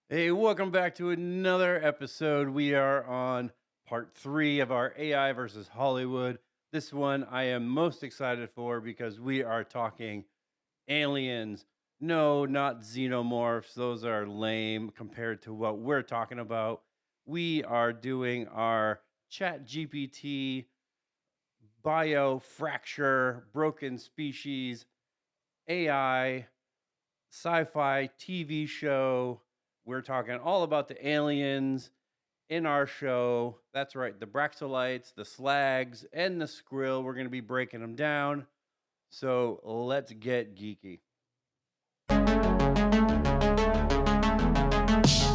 Hey, welcome back to another episode. We are on part 3 of our AI versus Hollywood. This one I am most excited for because we are talking aliens. No, not xenomorphs. Those are lame compared to what we're talking about. We are doing our Chat GPT, Biofracture, Broken Species, AI sci-fi TV show. We're talking all about the aliens in our show. That's right, the Braxolites, the Slags, and the Skrill. We're going to be breaking them down. So let's get geeky.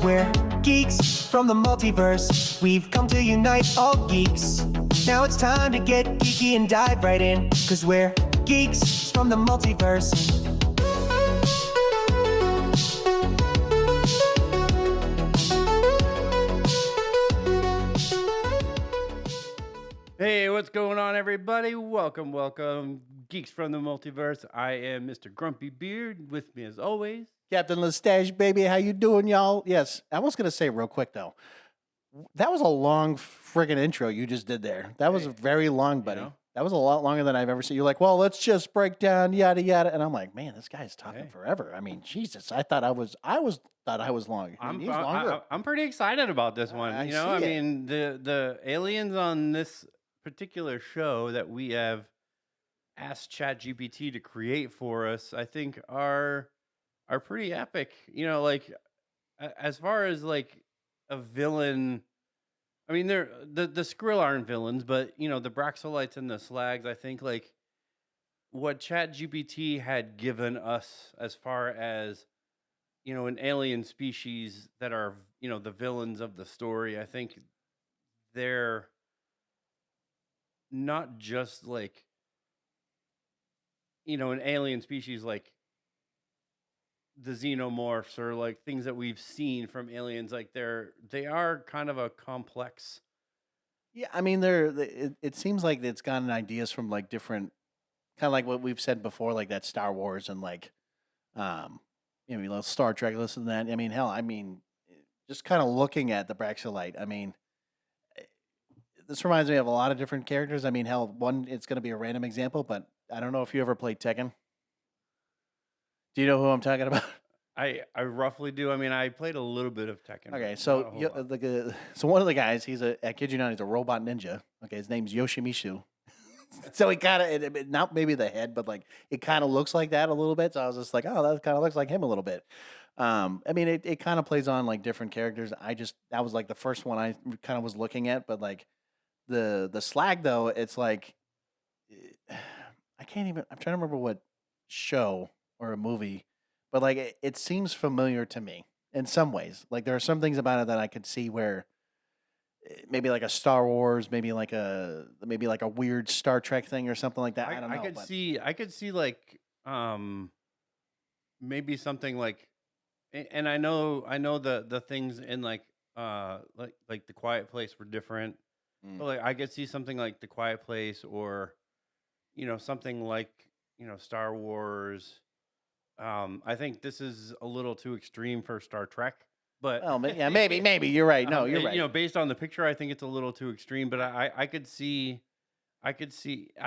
We're geeks from the multiverse. We've come to unite all geeks. Now it's time to get geeky and dive right in, 'cause we're geeks from the multiverse. Hey, what's going on, everybody? Welcome. Geeks from the Multiverse. I am Mr. Grumpy Beard. With me, as always, Captain Lestage, baby, how you doing, y'all? Yes, I was gonna say real quick though, that was a long friggin' intro you just did there. That was very long, buddy. know? That was a lot longer than I've ever seen. You're like, well, let's just break down yada yada, and I'm like, man, this guy's talking Hey. forever. I mean, Jesus, I thought I was long. He's longer. I'm pretty excited about this one. I You know, I see it. mean, the aliens on this particular show that we have asked ChatGPT to create for us, I think are pretty epic. You know, like as far as like a villain, I mean, they're the Skrill aren't villains, but you know, the Braxolites and the Slags, I think like what ChatGPT had given us as far as you know, an alien species that are, you know, the villains of the story. I think they're not just like, you know, an alien species like the xenomorphs or like things that we've seen from aliens. Like they are kind of a complex. Yeah, I mean, it seems like it's gotten ideas from like different, kind of like what we've said before, like that Star Wars and like, um, like Star Trek, this and that. I mean, hell, just kind of looking at the Braxolite. I mean, this reminds me of a lot of different characters. I mean, hell, one it's going to be a random example, but I don't know if you ever played Tekken. Do you know who I'm talking about? I roughly do. I mean, I played a little bit of Tekken. Okay, But so not a whole lot. so one of the guys, I kid you not, he's a robot ninja. Okay, his name's Yoshimitsu. So he kind of not maybe the head, but like it kind of looks like that a little bit. So I was just like, oh, that kind of looks like him a little bit. I mean, it kind of plays on like different characters. That was like the first one I kind of was looking at, but like the slag though, it's like I can't even. I'm trying to remember what show or a movie, but like it seems familiar to me in some ways. Like there are some things about it that I could see where maybe like a Star Wars, maybe like a weird Star Trek thing or something like that. I don't know. But I could see like maybe something like and I know the things in like the Quiet Place were different. mm. But like I could see something like the Quiet Place or you know something like you know Star Wars. I think this is a little too extreme for Star Trek, but Well, yeah, maybe you're right. No, you're you right. know based on the picture I think it's a little too extreme, but I could see I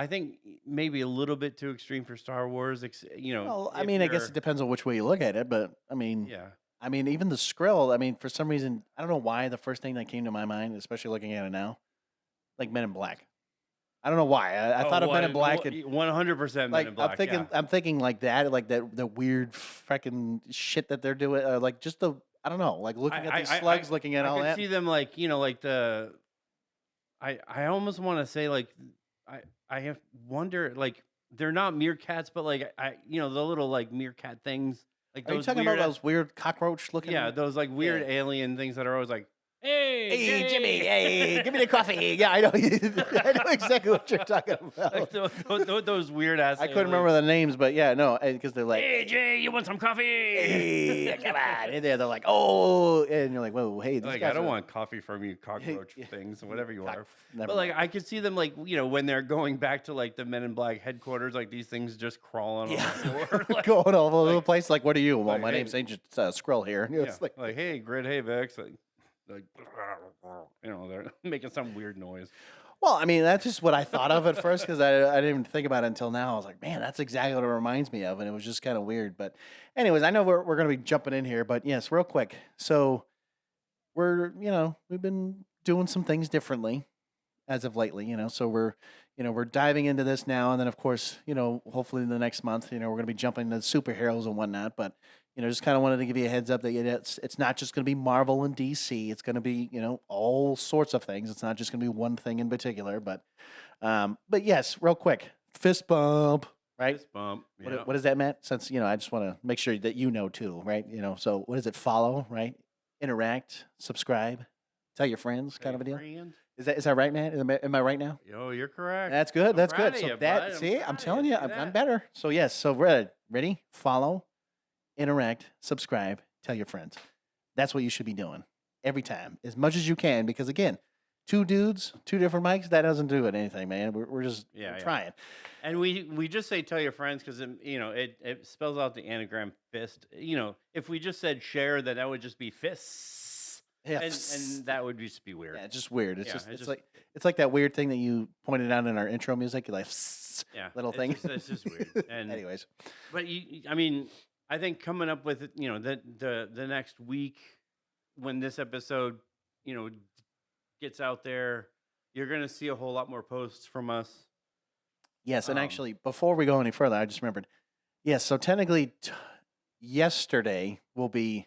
think maybe a little bit too extreme for Star Wars, you know, Well, I if mean, I guess you're it depends on which way you look at it, but yeah. I mean, even the Skrill. I mean, for some reason, I don't know why the first thing that came to my mind, especially looking at it now, like Men in Black. I don't know why. I Oh, thought of Men in Black and 100% Men like in Black, yeah. I'm thinking like that the weird freaking shit that they're doing, like just the I don't know, like looking at these slugs, looking at I all could that. see them like, you know, like I almost wanna say, like, I I have wonder, like, they're not meerkats, but, like, you know, the little, like, meerkat things, like Are you those talking about weird those weird cockroach looking? yeah, those, like, weird Yeah. alien things that are always like, Hey, Jimmy, Jay!" hey, give me the coffee. Yeah, I know. I know exactly what you're talking about. Like those weird ass. I couldn't remember the names, but yeah, no, because they're like, Hey Jay, you want some coffee? hey, come on. And they're like, oh, and you're like, whoa, hey, these Like, guys I don't are... want coffee from you, cockroach things, whatever you are. Never But like, mind. I could see them, like, when they're going back to like the Men in Black headquarters, like these things just crawling on the floor, like, going all over the place. Like, what are you? Well, like, my hey. name's Agent Skrill here. And yeah, it's like, hey, Grid, hey, Vex, like, they're making some weird noise. well, I mean, that's just what I thought of at first because I didn't even think about it until now. I was like, man, that's exactly what it reminds me of, and it was just kind of weird. But, anyways, I know we're going to be jumping in here, but yes, real quick. So we've been doing some things differently as of lately. So we're diving into this now, and then of course, hopefully in the next month, we're going to be jumping into superheroes and whatnot. But just kind of wanted to give you a heads up that it's not just going to be Marvel and DC. It's going to be all sorts of things. It's not just going to be one thing in particular. But yes, real quick, fist bump, right? Fist bump. Yeah. What is that, Matt? Since I just want to make sure that too, right? So what is it? Follow, right? Interact, subscribe, tell your friends, kind of a deal. Is that right, Matt? Am I right now? Yo, you're correct. That's good. I'm That's proud good. of So you, that bud. see, I'm proud of telling you. you, See I'm that? better. So yes. So ready? Follow, interact, subscribe, tell your friends. That's what you should be doing every time, as much as you can. Because again, two dudes, two different mics, that doesn't do it anything, man. We're just trying. And we just say tell your friends because it spells out the anagram fist. If we just said share, then that would just be fists. Yeah, and that would just be weird. Yeah, it's just weird. It's Yeah, just like that weird thing that you pointed out in our intro music. You're like, little it's thing. It's just weird. And anyways, but I think coming up with the next week when this episode gets out there, you're gonna see a whole lot more posts from us. Yes, and actually, before we go any further, I just remembered. Yes, so technically, yesterday will be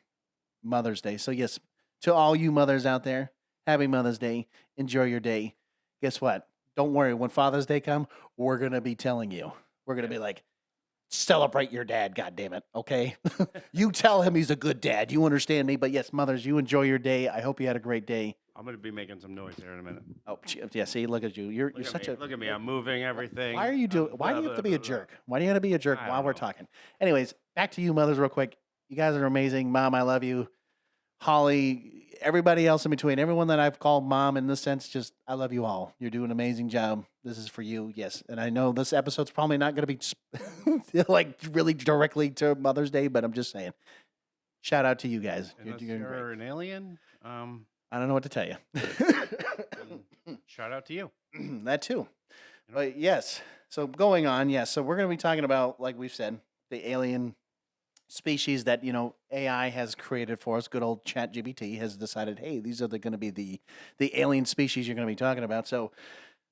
Mother's Day. So yes, to all you mothers out there, happy Mother's Day. Enjoy your day. Guess what? Don't worry. When Father's Day comes, we're gonna be telling you. We're gonna be like, celebrate your dad. God damn it. Okay, you tell him he's a good dad. You understand me? But yes, mothers, you enjoy your day. I hope you had a great day. I'm gonna be making some noise here in a minute. Oh yeah, see, look at you. You're such a look at me. I'm moving everything. Why are you doing? Why do you have to be a jerk? Why do you have to be a jerk while we're talking? Anyways, back to you, mothers, real quick. You guys are amazing. Mom, I love you. Holly, everybody else in between, everyone that I've called mom in this sense, just I love you all. You're doing an amazing job. This is for you, yes. And I know this episode's probably not going to be like really directly to Mother's Day, but I'm just saying, shout out to you guys. Unless You're doing you're great. an alien, I don't know what to tell you. shout out to you. That too. But yes, so going on, yes. So we're going to be talking about, like we've said, the alien species that AI has created for us. Good old ChatGPT has decided, hey, these are going to be the alien species you're going to be talking about. So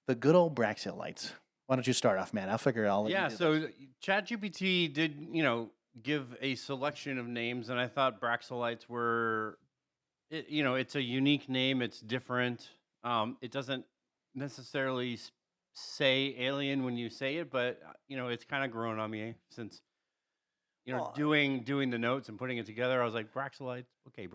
the good old Braxilites. Why don't you start off, man? I'll figure it all. Yeah. So ChatGPT did give a selection of names, and I thought Braxilites were, it's a unique name. It's different. It doesn't necessarily say alien when you say it, but it's kind of grown on me since. Doing the notes and putting it together, I was like, Braxilites, okay,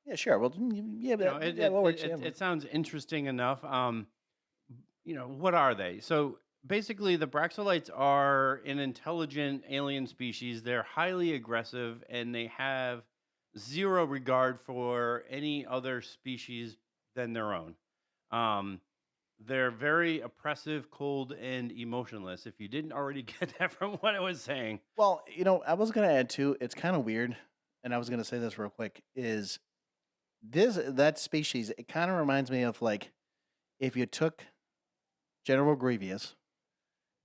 Yeah, sure. Well, it sounds interesting enough. What are they? So basically, the Braxilites are an intelligent alien species. They're highly aggressive, and they have zero regard for any other species than their own. They're very oppressive, cold, and emotionless. If you didn't already get that from what I was saying. Well, I was going to add too, it's kind of weird, and I was going to say this real quick, is that species, it kind of reminds me of like if you took General Grievous,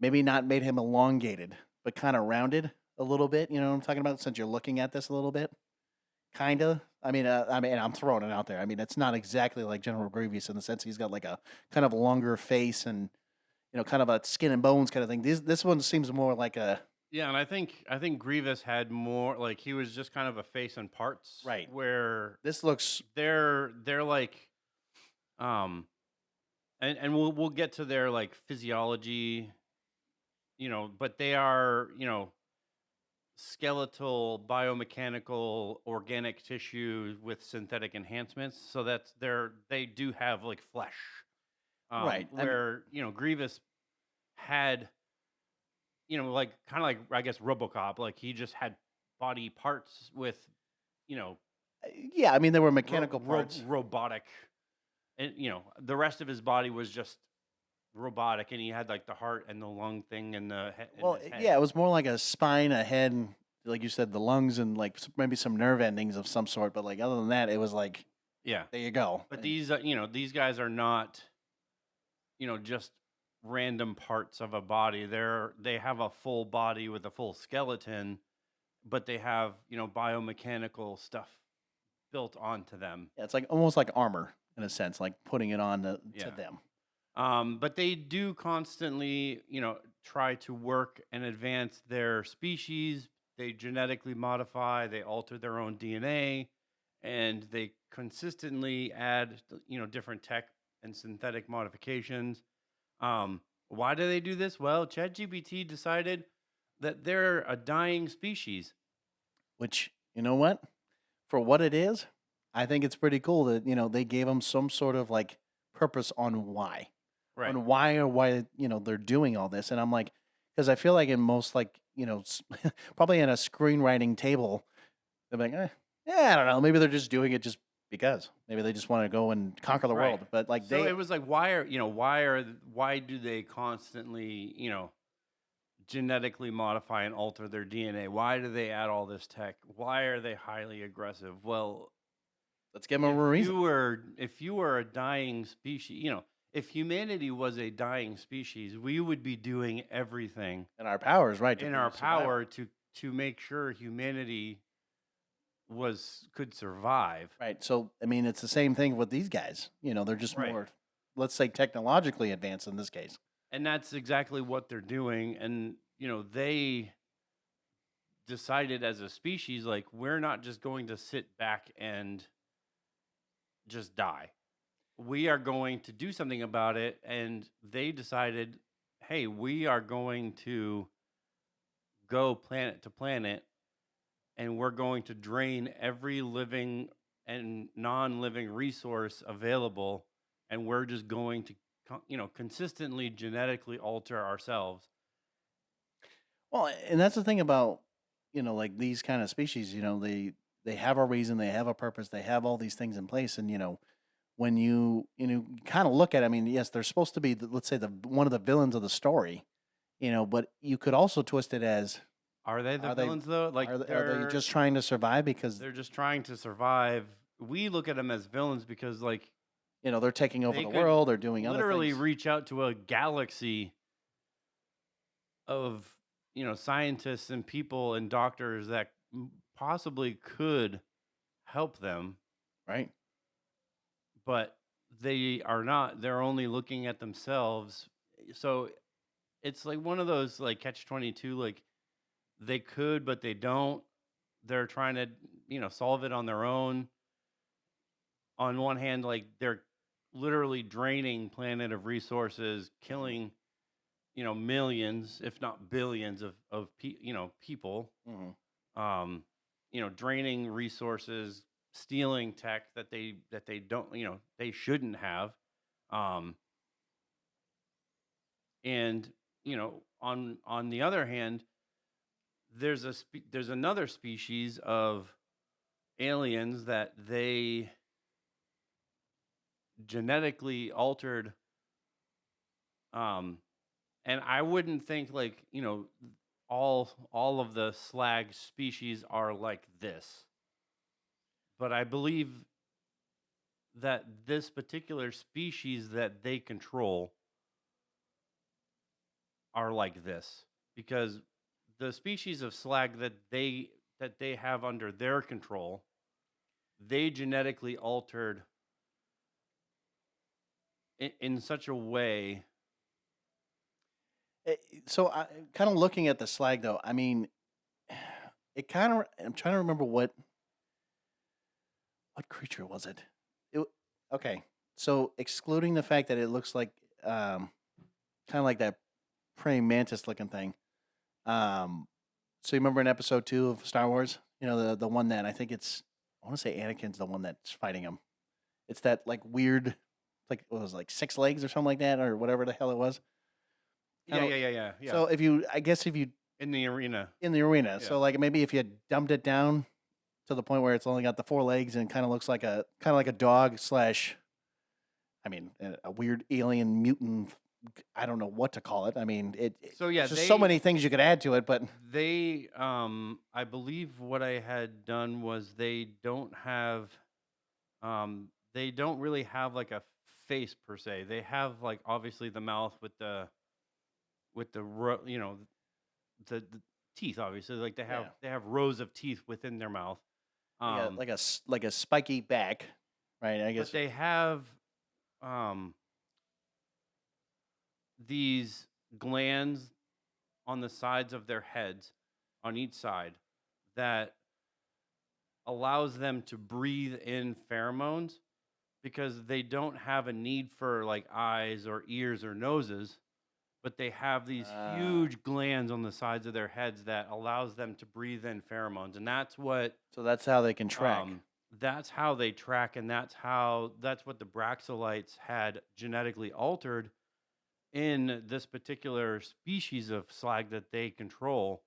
maybe not made him elongated, but kind of rounded a little bit. You know what I'm talking about? Since you're looking at this a little bit. Kind of. I mean, I'm throwing it out there. I mean, it's not exactly like General Grievous in the sense he's got like a kind of longer face and kind of a skin and bones kind of thing. This one seems more like a and I think Grievous had more like he was just kind of a face and parts, right? Where this looks they're like, and we'll get to their like physiology, but they are skeletal, biomechanical, organic tissue with synthetic enhancements. So they do have like flesh. Right. I mean, Where Grievous had like kind of like I guess RoboCop, like he just had body parts with you know yeah. I mean, there were mechanical parts. robotic, and the rest of his body was just robotic, and he had like the heart and the lung thing and the in Well, his head. yeah, it was more like a spine, a head, and, like you said, the lungs, and like maybe some nerve endings of some sort. But like other than that, it was like, Yeah, there you go. but these guys are not just random parts of a body. They have a full body with a full skeleton, but they have biomechanical stuff built onto them. Yeah, it's like almost like armor in a sense, like putting it on to Yeah. them. But they do constantly, try to work and advance their species. They genetically modify, they alter their own DNA, and they consistently add, different tech and synthetic modifications. Why do they do this? Well, ChatGPT decided that they're a dying species. Which, you know what? For what it is, I think it's pretty cool that, they gave them some sort of like purpose on why. Right. On why they're doing all this. And I'm like, because I feel like in most like probably in a screenwriting table, they're like, yeah, I don't know, maybe they're just doing it just because maybe they just want to go and conquer the Right. world. But like So it was like, why do they constantly genetically modify and alter their DNA? Why do they add all this tech? Why are they highly aggressive? Well, let's give them a reason. If you were a dying species, if humanity was a dying species, we would be doing everything in our powers, right? In our power to make sure humanity could survive. Right. So I mean, it's the same thing with these guys. They're just Right. more, let's say, technologically advanced in this case. And that's exactly what they're doing. And they decided as a species, like, we're not just going to sit back and just die. We are going to do something about it. And they decided, hey, we are going to go planet to planet, and we're going to drain every living and non-living resource available, and we're just going to consistently genetically alter ourselves. Well, and that's the thing about like these kind of species. They have a reason, they have a purpose, they have all these things in place, and when you kind of look at it, I mean, yes, they're supposed to be, let's say, the one of the villains of the story, but you could also twist it as, Are they the villains though? Like, are they just trying to survive because they're just trying to survive? We look at them as villains because, like, they're taking over they the could world, they're doing other literally things. reach out to a galaxy of scientists and people and doctors that possibly could help them, Right. but they are not. They're only looking at themselves. So it's like one of those like catch-22, like they could but they don't. They're trying to solve it on their own. On one hand, like, they're literally draining planet of resources, killing millions if not billions of people, Mhm. Draining resources, stealing tech that they don't, they shouldn't have. And on the other hand, there's another species of aliens that they genetically altered, and I wouldn't think, like, all of the slag species are like this, but I believe that this particular species that they control are like this, because the species of slag that they have under their control, they genetically altered in such a way. So I kind of looking at the slag though. I mean, it kind of. I'm trying to remember what creature was it? Okay. So excluding the fact that it looks like kind of like that praying mantis looking thing. So you remember in episode 2 of Star Wars? You know, the one that I think it's, I want to say Anakin's the one that's fighting him. It's that like weird, like what was it, like 6 legs or something like that, or whatever the hell it was. Yeah, Kinda- yeah. So I guess if you In the arena. in the arena, Yeah. so like maybe if you dumped it down to the point where it's only got the 4 legs and kind of looks like a dog slash, I mean, a weird alien mutant. I don't know what to call it. I mean, So yeah, there's just so many things you could add to it, but they I believe what I had done was they don't really have like a face per se. They have like obviously the mouth with the you know, the teeth obviously, like Yeah. they have rows of teeth within their mouth. like a spiky back, right? I guess. But they have these glands on the sides of their heads on each side that allows them to breathe in pheromones because they don't have a need for like eyes or ears or noses, but they have these huge glands on the sides of their heads that allows them to breathe in pheromones, and that's what So that's how they can track. that's how they track, and that's what the Braxolites had genetically altered in this particular species of slag that they control,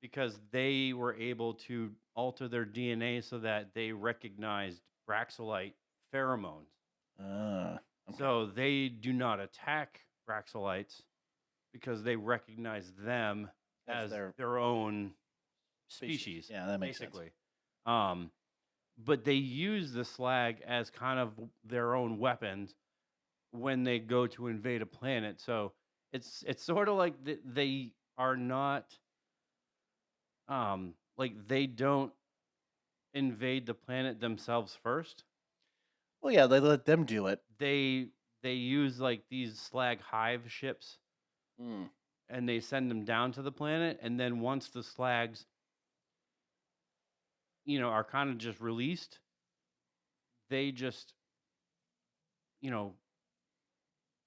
because they were able to alter their DNA so that they recognized Braxolite pheromones. Okay. So they do not attack Braxolites because they recognize them as their own species. Yeah, that makes basically. But they use the slag as kind of their own weapons when they go to invade a planet. So it's sort of like they are not like they don't invade the planet themselves first. Well, yeah, they let them do it. They use like these slag hive ships, and they send them down to the planet, and then once the slags are kind of just released, they just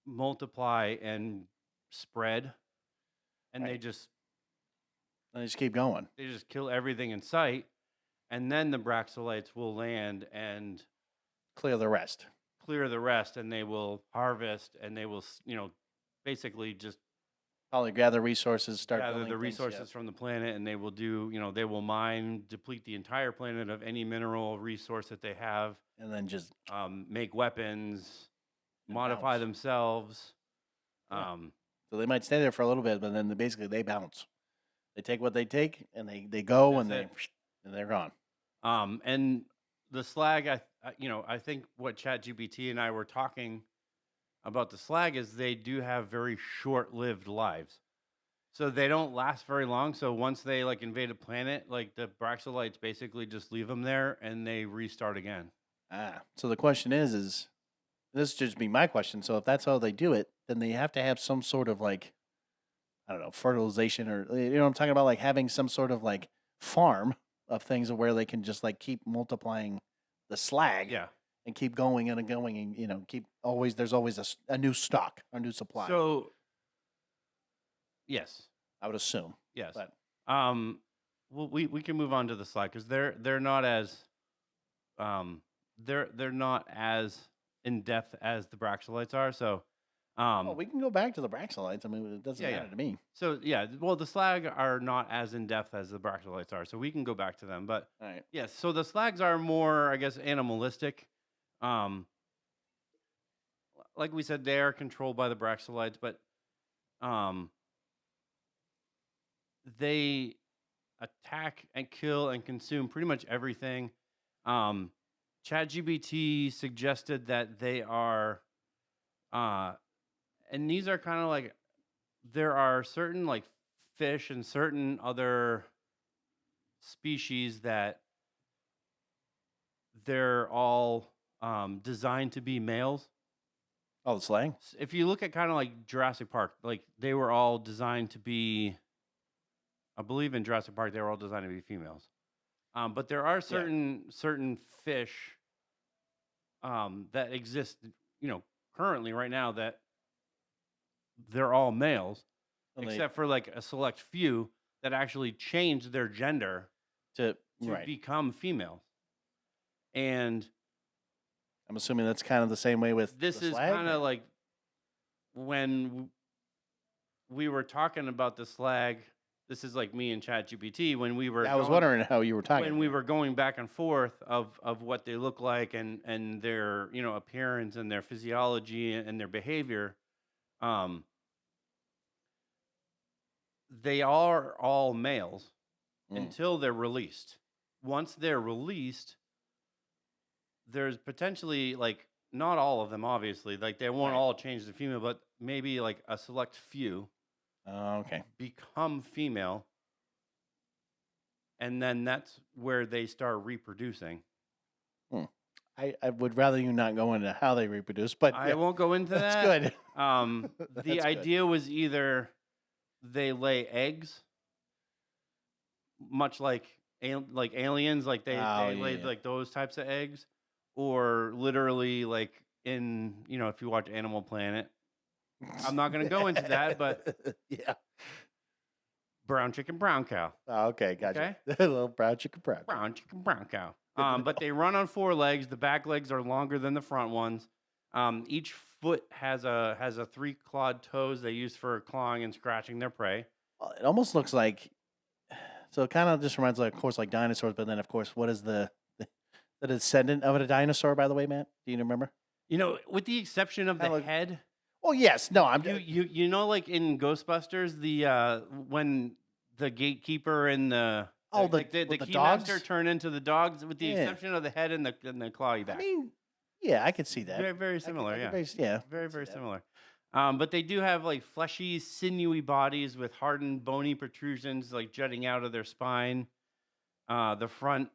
multiply and spread, and Right. they just keep going. they just kill everything in sight, and then the Braxolites will land and Clear the rest. and they will harvest, and they will basically just Probably gather resources, start gather building the things, resources from the planet, and they will they will mine, deplete the entire planet of any mineral resource that they have, and then just make weapons, And modify bounce. themselves. Yeah. So they might stay there for a little bit, but then basically they bounce. They take what they take, and they go, and they're gone. And the slag, I think what ChatGPT and I were talking about the slag is they do have very short-lived lives. So they don't last very long. So once they like invade a planet, like the Braxolites basically just leave them there and they restart again. So the question is this just be my question. So if that's how they do it, then they have to have some sort of like, I don't know, fertilization, or what I'm talking about, like having some sort of like farm of things where they can just like keep multiplying the slag. Yeah. And keep going and going, and there's always a new stock, a new supply. So yes, I would assume. yes. But Well, we can move on to the slag because they're not as they're not as in depth as the Braxolites are. So we can go back to the Braxolites. I mean, it doesn't matter to me. So yeah, well, the slag are not as in depth as the Braxolites are, so we can go back to them. But All right. yes, so the slags are more, I guess, animalistic. Like we said, they are controlled by the Braxolites, but they attack and kill and consume pretty much everything. ChatGPT suggested that they are, and these are kind of like, there are certain like fish and certain other species that they're all designed to be males. Oh, the slag? If you look at kind of like Jurassic Park, like they were all designed to be, I believe in Jurassic Park, they were all designed to be females. But there are certain fish that exist, currently right now that they're all males, except for like a select few that actually change their gender to to right. become females. And I'm assuming that's kind of the same way with this the is slag. kind of like when we were talking about the slag. This is like me and ChatGPT when we were. I was wondering how you were talking. When we were going back and forth of what they look like and their appearance and their physiology and their behavior. They are all males until they're released. Once they're released, there's potentially like not all of them, obviously. Like they won't all change to female, but maybe like a select few become female. And then that's where they start reproducing. I would rather you not go into how they reproduce, but I won't go into that's that. good. The idea was either they lay eggs, much like aliens, like they laid like those types of eggs, or literally like in if you watch Animal Planet. I'm not going to go into that, but yeah. Brown chicken, brown cow. Oh, okay, gotcha. Okay? A little brown chicken, brown. Brown chicken, brown cow. But they run on 4 legs. The back legs are longer than the front ones. Each foot has a 3-clawed toes they use for clawing and scratching their prey. Well, it almost looks like, so it kind of just reminds of course, like dinosaurs. But then, of course, what is the descendant of a dinosaur? By the way, Matt, do you remember? With the exception of the head. Oh yes, no, I'm you know, like in Ghostbusters, the when the gatekeeper and the key dogs master turn into the dogs, with the exception of the head and the clawy back. I mean, yeah, I could see that. Very, very similar. Very, very that. similar. But they do have like fleshy, sinewy bodies with hardened, bony protrusions like jutting out of their spine. The front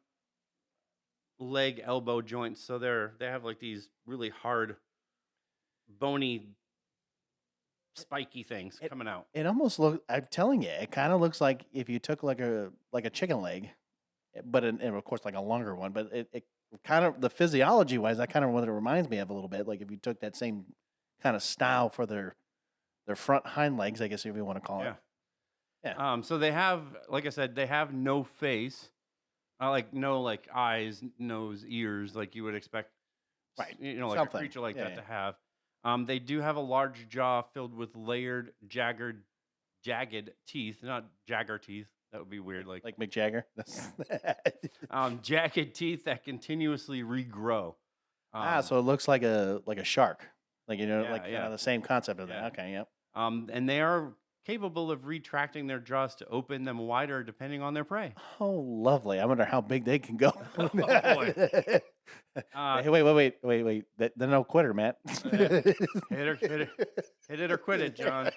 leg, elbow joints, so they have like these really hard, bony, spiky things coming out. It almost looks. I'm telling you, it kind of looks like if you took like a chicken leg, but and of course like a longer one. But it kind of, the physiology wise, that kind of what it reminds me of a little bit. Like if you took that same kind of style for their front hind legs, I guess if you want to call it. Yeah. So they have, like I said, they have no face, like no like eyes, nose, ears, like you would expect, right? Like a creature like that to have. They do have a large jaw filled with layered, jagged teeth, not jagger teeth. That would be weird, like Mick Jagger. Jagged teeth that continuously regrow. So it looks like a shark, like kind of the same concept of that. Okay, yep. And they are capable of retracting their jaws to open them wider depending on their prey. Oh, lovely! I wonder how big they can go. Oh boy. Wait. They're no quitter, Matt. Hit it or quit it, John.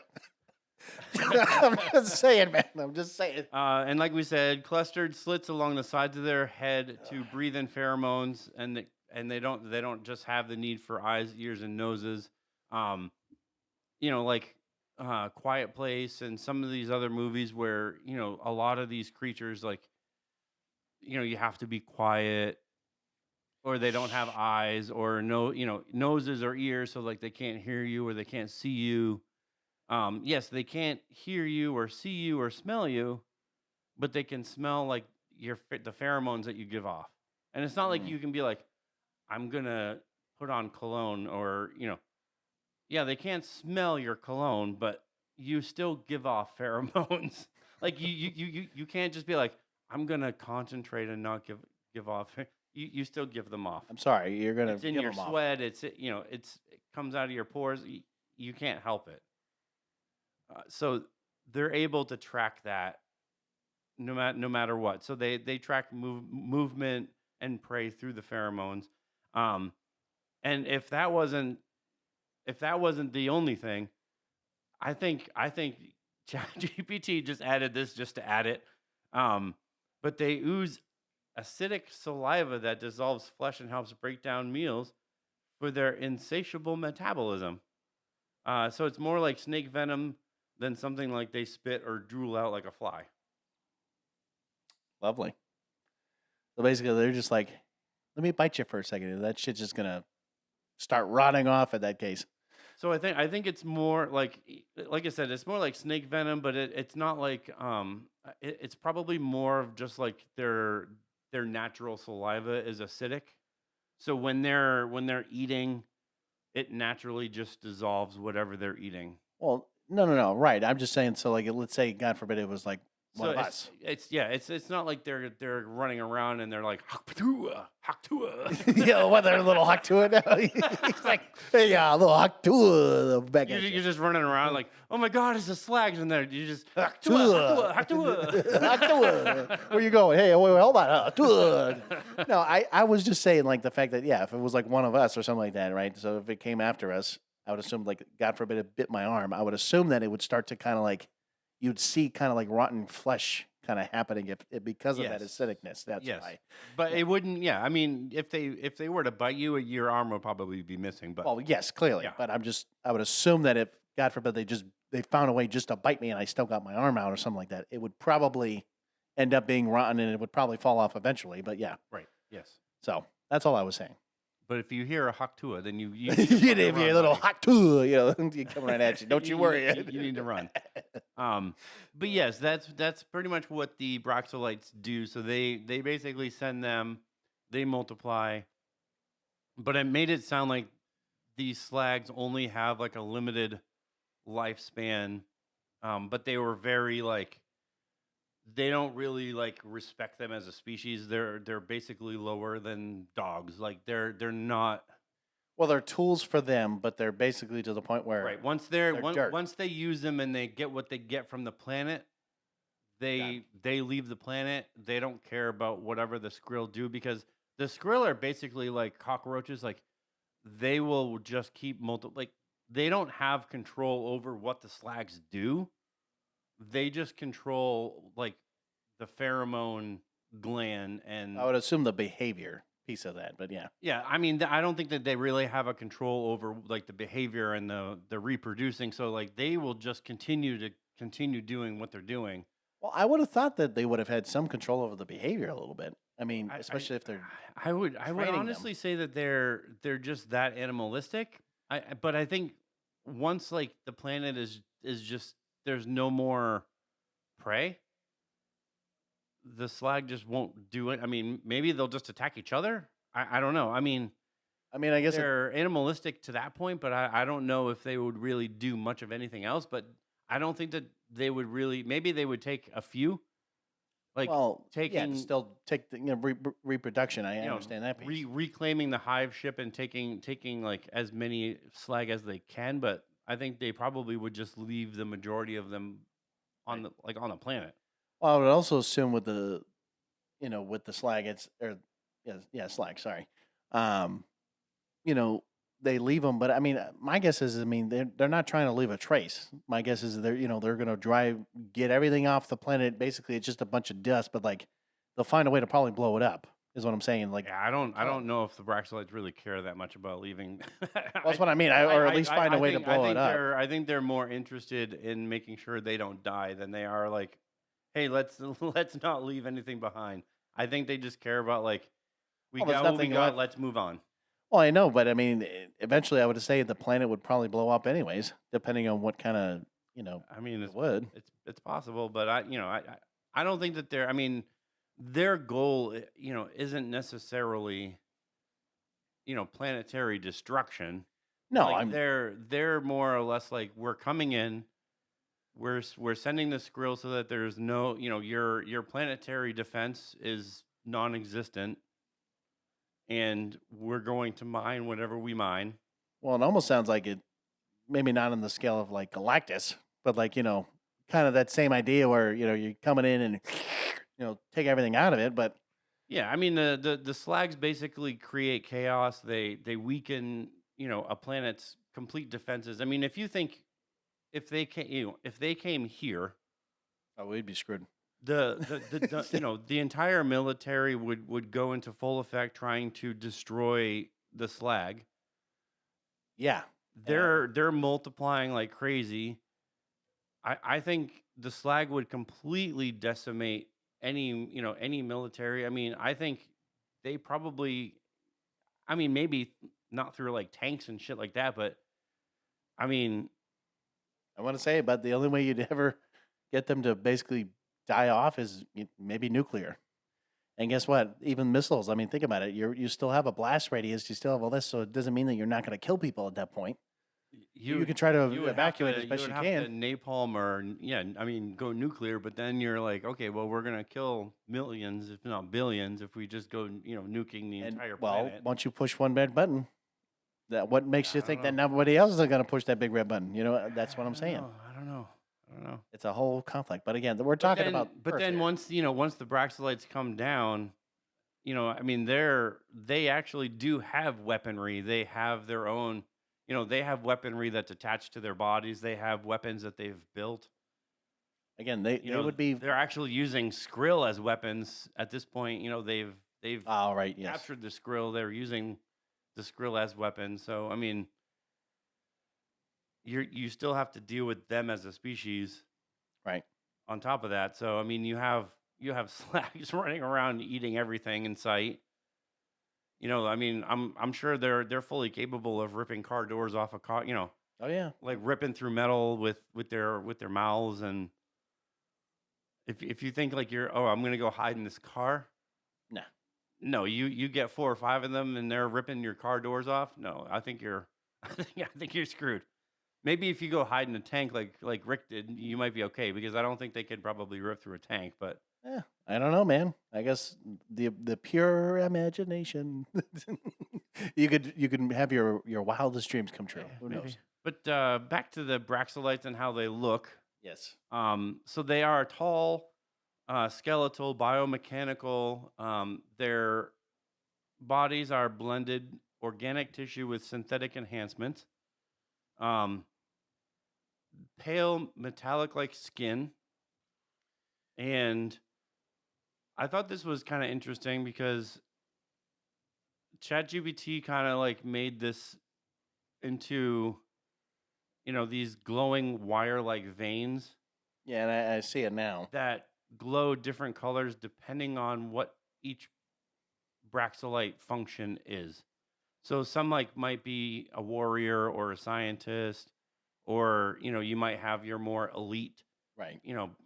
I'm just saying, man. I'm just saying. And like we said, clustered slits along the sides of their head to breathe in pheromones, and they don't just have the need for eyes, ears, and noses. Like Quiet Place and some of these other movies where a lot of these creatures, like you have to be quiet, or they don't have eyes, or noses or ears, so like they can't hear you or they can't see you. Yes, they can't hear you or see you or smell you, but they can smell like the pheromones that you give off. And it's not like you can be like, I'm gonna put on cologne, or they can't smell your cologne, but you still give off pheromones. Like you can't just be like, I'm gonna concentrate and not give off. You still give them off. I'm sorry, you're gonna. It's in your sweat. It's it comes out of your pores. You can't help it. So they're able to track that no matter what. So they track movement and prey through the pheromones. And if that wasn't the only thing, I think ChatGPT just added this just to add it. But they ooze acidic saliva that dissolves flesh and helps break down meals for their insatiable metabolism. So it's more like snake venom than something like they spit or drool out like a fly. Lovely. So basically, they're just like, let me bite you for a second. That shit's just going to start rotting off in that case. So I think it's more like I said, it's more like snake venom, but it's not like it's probably more of just like their natural saliva is acidic. So when they're eating, it naturally just dissolves whatever they're eating. Well, no, right. I'm just saying. So, like, let's say, God forbid, it was like one So of us. it's not like they're running around and they're like haktua Yeah, what they're a little hawk to it now. He's like, hey, yeah, a little hawk to it back at You're you. just running around like, oh my god, it's a slags in there. You just Hawk to haktua, it. haktua, Hawk to it. Where you going? Hey, wait, hold on. Hawk to it. No, I was just saying, like, the fact that, yeah, if it was like one of us or something like that, right? So if it came after us, I would assume, like, God forbid it bit my arm, I would assume that it would start to kind of like, you'd see kind of like rotten flesh kind of happening if because of that Yes. acidicness. That's Yes, why. but Yeah. it wouldn't. Yeah, I mean, if they were to bite you, your arm would probably be missing. But Well, yes, clearly. Yeah. But I would assume that if, God forbid, they found a way just to bite me and I still got my arm out or something like that, it would probably end up being rotten and it would probably fall off eventually. But yeah, right, yes. so that's all I was saying. But if you hear a haktua, then you You fucking give me a run, little buddy. hot tool, you come right at you. Don't you worry. You need to run. But yes, that's pretty much what the Broxolites do. So they basically send them, they multiply, but it made it sound like these slags only have like a limited lifespan. But they were very like they don't really like respect them as a species. They're basically lower than dogs. Like they're not Well, they're tools for them, but they're basically to the point where right. they're dirt. Once they use them and they get what they get from the planet, they leave the planet. They don't care about whatever the Skrill do because the Skrill are basically like cockroaches. Like they will just keep like they don't have control over what the slags do. They just control like the pheromone gland and I would assume the behavior piece of that, but yeah. yeah, I mean, I don't think that they really have a control over like the behavior and the reproducing. So like they will just continue doing what they're doing. Well, I would have thought that they would have had some control over the behavior a little bit. I mean, I especially if they're I would training them. honestly say that they're just that animalistic. But I think once like the planet is just there's no more prey, the slag just won't do it. I mean, maybe they'll just attack each other. I don't know. I mean, I guess they're animalistic to that point, but I don't know if they would really do much of anything else. But I don't think that they would really. Maybe they would take a few, like well, yeah, taking to still take the reproduction. I you know, understand that piece. reclaiming the hive ship and taking like as many slag as they can. But I think they probably would just leave the majority of them on on the planet. Well, I would also assume with the, with the slag, slag. Sorry, um, they leave them. But I mean, my guess is, they're not trying to leave a trace. My guess is they're going to get everything off the planet. Basically, it's just a bunch of dust. But like, they'll find a way to probably blow it up. Is what I'm saying. Like, Yeah, I don't know if the Braxolites really care that much about leaving. that's what I mean. Or at least find a way to blow it up. I think they're more interested in making sure they don't die than they are like, hey, let's not leave anything behind. I think they just care about like we Well, there's got what we nothing got. left. Let's move on. Well, I know, but eventually, I would say the planet would probably blow up anyways, depending on what kind of I mean, it would. it's possible, but I don't think that they're. I mean, their goal isn't necessarily planetary destruction. No, Like, they're more or less like we're coming in. We're sending the Skrill so that there's no your planetary defense is non-existent, and we're going to mine whatever we mine. Well, it almost sounds like it. Maybe not on the scale of like Galactus, but like kind of that same idea where you're coming in and take everything out of it. But Yeah, I mean the slags basically create chaos. They weaken a planet's complete defenses. I mean, if you think if they came here, oh, we'd be screwed. the entire military would go into full effect trying to destroy the slag. Yeah, They're multiplying like crazy. I think the slag would completely decimate any military. I mean, I think they probably, I mean, maybe not through like tanks and shit like that, but I mean, I want to say, but the only way you'd ever get them to basically die off is maybe nuclear. And guess what? Even missiles. I mean, think about it. You still have a blast radius. You still have all this, so it doesn't mean that you're not going to kill people at that point. You can try to evacuate as best you can. Napalm or I mean, go nuclear, but then you're like, okay, well, we're gonna kill millions, if not billions, if we just go, nuking the entire planet. Well, once you push one red button, what makes you I think don't that nobody else is going to push that big red button? That's what I'm saying. I don't know. It's a whole conflict. But again, we're talking about. But then once the Braxolites come down, I mean, they actually do have weaponry. They have their own. They have weaponry that's attached to their bodies. They have weapons that they've built. Again, they would be. They're actually using Skrill as weapons at this point. They've captured the Skrill. They're using the Skrill as weapons. So I mean, you still have to deal with them as a species, right? On top of that, so I mean, you have slags running around eating everything in sight. I mean, I'm sure they're fully capable of ripping car doors off a car. Oh yeah, like ripping through metal with their mouths. And if you think like I'm gonna go hide in this car, no, you get 4 or 5 of them and they're ripping your car doors off. No, I think you're screwed. Maybe if you go hide in a tank like Rick did, you might be okay, because I don't think they could probably rip through a tank. But I don't know, man. I guess the pure imagination. you could have your wildest dreams come true. Who knows? But back to the Braxolites and how they look. Yes. So they are tall, skeletal, biomechanical. Their bodies are blended organic tissue with synthetic enhancements. Pale metallic-like skin. And I thought this was kind of interesting because ChatGPT kind of like made this into, these glowing wire-like veins. Yeah, and I see it now. That glow different colors depending on what each Braxolite function is. So some might be a warrior or a scientist, or you might have your more elite, right?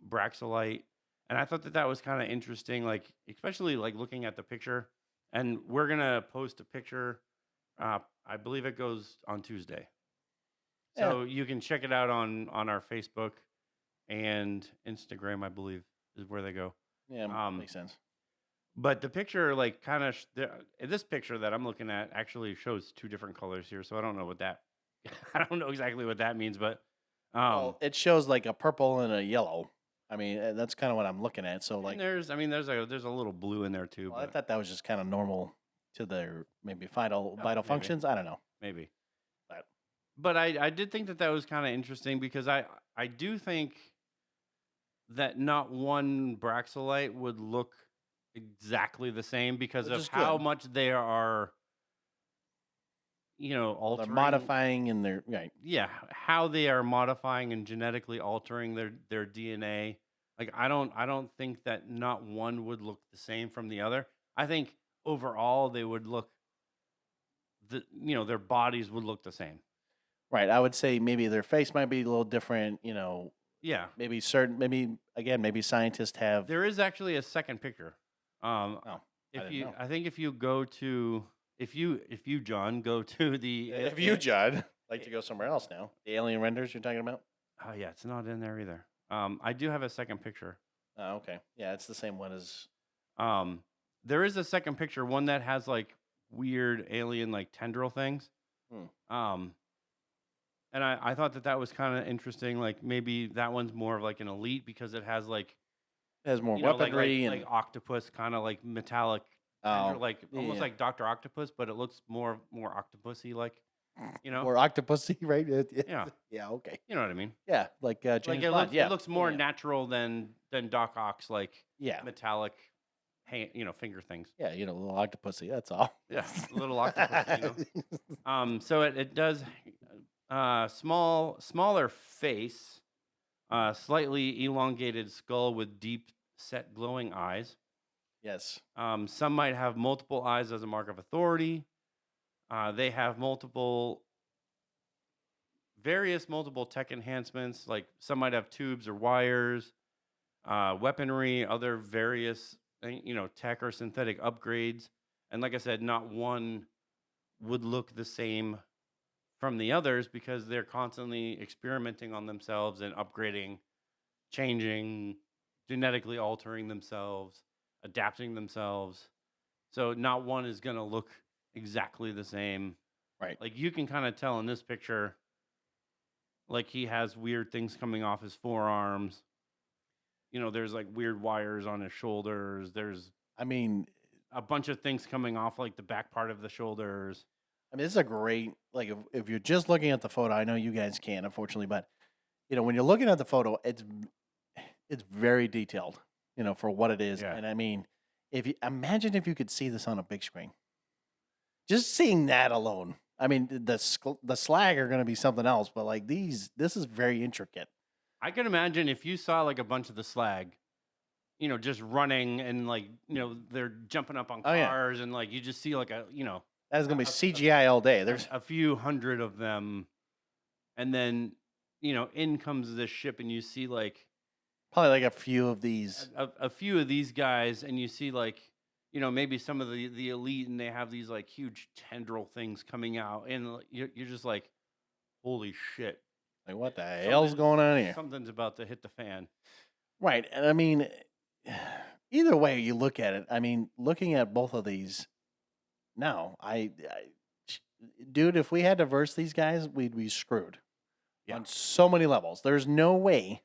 Braxolite. And I thought that was kind of interesting, like especially like looking at the picture. And we're gonna post a picture. I believe it goes on Tuesday, so you can check it out on our Facebook and Instagram. I believe is where they go. Yeah, makes sense. But the picture, like, kind of this picture that I'm looking at actually shows 2 different colors here, so I don't know what that. I don't know exactly what that means, but well, it shows like a purple and a yellow. I mean, that's kind of what I'm looking at. So like, there's a little blue in there too. Well, I thought that was just kind of normal to their maybe vital functions. I don't know, maybe. But I did think that was kind of interesting, because I do think that not one Braxolite would look exactly the same because of how much they are, altering. They're modifying in their right. Yeah, how they are modifying and genetically altering their DNA. Like I don't think that not one would look the same from the other. I think overall they would look their bodies would look the same. Right. I would say maybe their face might be a little different, Yeah. Maybe scientists have. There is actually a second picture. I think if you go to if you John go to the if you John like to go somewhere else now, the alien renders you're talking about. Oh yeah, it's not in there either. I do have a second picture. Oh, okay. Yeah, it's the same one as. There is a second picture, one that has like weird alien like tendril things. And I thought that was kind of interesting. Like maybe that one's more of like an elite because it has like. It has more weaponry like octopus, kind of like metallic, like almost like Dr. Octopus, but it looks more octopusy, like, more octopusy, right? Yeah, yeah, okay. You know what I mean? Yeah, like James Bond. It looks more natural than Doc Ock's like metallic, finger things. Yeah, a little octopusy. That's all. Yeah, a little octopus. So it does smaller face. Slightly elongated skull with deep set glowing eyes. Yes. Some might have multiple eyes as a mark of authority. They have multiple various multiple tech enhancements. Like some might have tubes or wires, weaponry, other various tech or synthetic upgrades. And like I said, not one would look the same from the others because they're constantly experimenting on themselves and upgrading, changing, genetically altering themselves, adapting themselves. So not one is going to look exactly the same. Right. Like you can kind of tell in this picture, like he has weird things coming off his forearms. There's like weird wires on his shoulders. There's I mean, a bunch of things coming off like the back part of the shoulders. this is a great, like, if you're just looking at the photo, I know you guys can't, unfortunately, but, when you're looking at the photo, it's very detailed, for what it is. Yeah. And I mean, imagine if you could see this on a big screen. Just seeing that alone. I mean, the slag are going to be something else, but like this is very intricate. I can imagine if you saw like a bunch of the slag, just running and like, they're jumping up on cars and like you just see like that is going to be CGI all day. There's a few hundred of them. And then, in comes this ship and you see like probably like a few of these. A few of these guys and you see like, maybe some of the elite and they have these like huge tendril things coming out and you're just like, holy shit. Like, what the hell's going on here? Something's about to hit the fan. Right. And I mean, either way you look at it, I mean, looking at both of these now, dude, if we had to verse these guys, we'd be screwed on so many levels. There's no way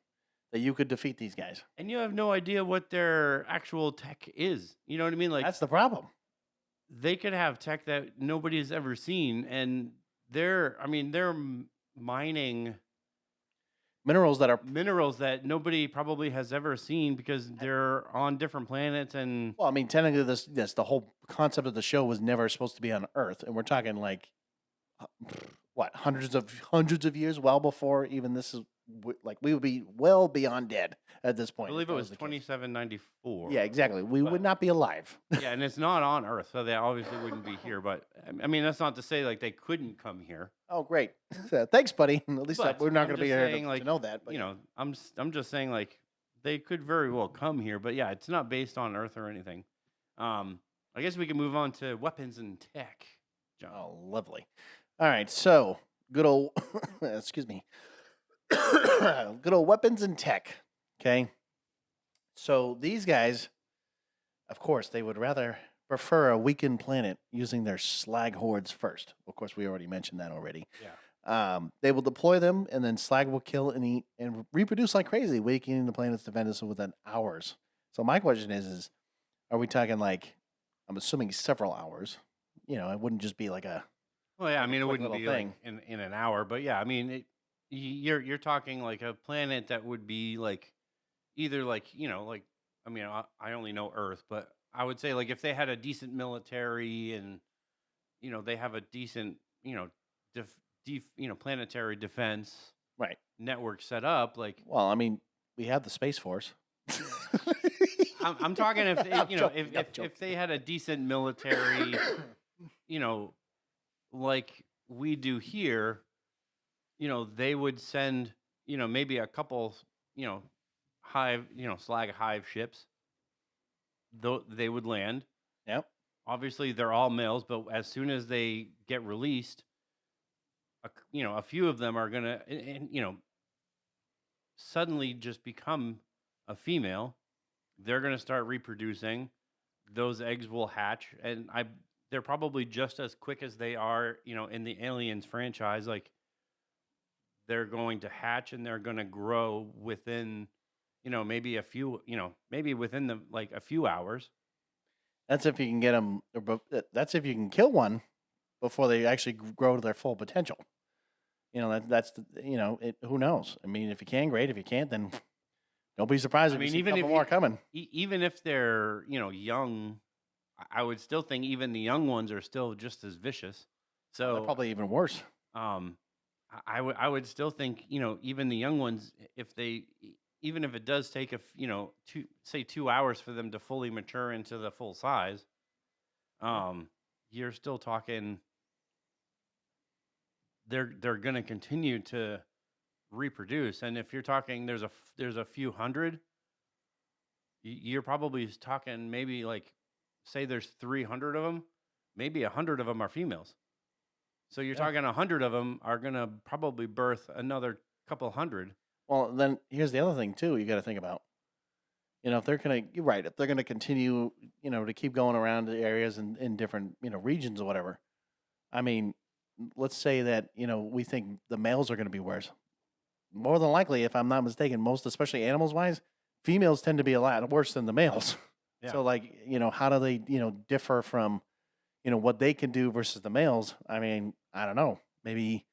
that you could defeat these guys. And you have no idea what their actual tech is. You know what I mean? Like that's the problem. They could have tech that nobody has ever seen, and they're mining minerals that nobody probably has ever seen because they're on different planets. And well, I mean, technically, this the whole concept of the show was never supposed to be on Earth, and we're talking like what hundreds of years, well before even this is like we would be well beyond dead at this point. I believe it was 2794. Yeah, exactly. We would not be alive. Yeah, and it's not on Earth, so they obviously wouldn't be here. But I mean, that's not to say like they couldn't come here. Oh, great! Thanks, buddy. At least we're not going to be here to know that. But I'm just saying like they could very well come here, but yeah, it's not based on Earth or anything. I guess we can move on to weapons and tech. John. Oh, lovely. All right, so good old, excuse me, good old weapons and tech. Okay, so these guys, of course, they would rather prefer a weakened planet using their slag hordes first. Of course, we already mentioned that already. Yeah. They will deploy them, and then slag will kill and eat and reproduce like crazy, weakening the planet's defenses within hours. So my question is, are we talking like, I'm assuming several hours? It wouldn't just be like a. Well, yeah, I mean, it wouldn't be thing. Like in an hour, but yeah, I mean, you're talking like a planet that would be like either like like I mean, I only know Earth, but I would say like if they had a decent military and they have a decent planetary defense network set up, like well, I mean, we have the Space Force. I'm talking if if they had a decent military, like we do here, they would send, maybe a couple, hive, slag hive ships. Though they would land. Yep. Obviously, they're all males, but as soon as they get released, a few of them are gonna, suddenly just become a female. They're gonna start reproducing. Those eggs will hatch, and they're probably just as quick as they are, in the Aliens franchise. Like, they're going to hatch and they're going to grow within, maybe a few, maybe within a few hours. That's if you can get them. That's if you can kill one before they actually grow to their full potential. That's who knows? I mean, if you can, great. If you can't, then don't be surprised if you see a couple more coming. Even if they're, young, I would still think even the young ones are still just as vicious. So they're probably even worse. I would still think, even the young ones, even if it does take 2 hours for them to fully mature into the full size, you're still talking they're going to continue to reproduce. And if you're talking, there's a few hundred, you're probably talking maybe like, say there's 300 of them, maybe 100 of them are females. So you're talking 100 of them are going to probably birth another couple hundred. Well, then here's the other thing too. You got to think about. If they're gonna, you're right. If they're gonna continue, to keep going around the areas and in different, regions or whatever. I mean, let's say that we think the males are going to be worse. More than likely, if I'm not mistaken, most, especially animals wise, females tend to be a lot worse than the males. Yeah. So, like, how do they, differ from, what they can do versus the males? I mean, I don't know. Maybe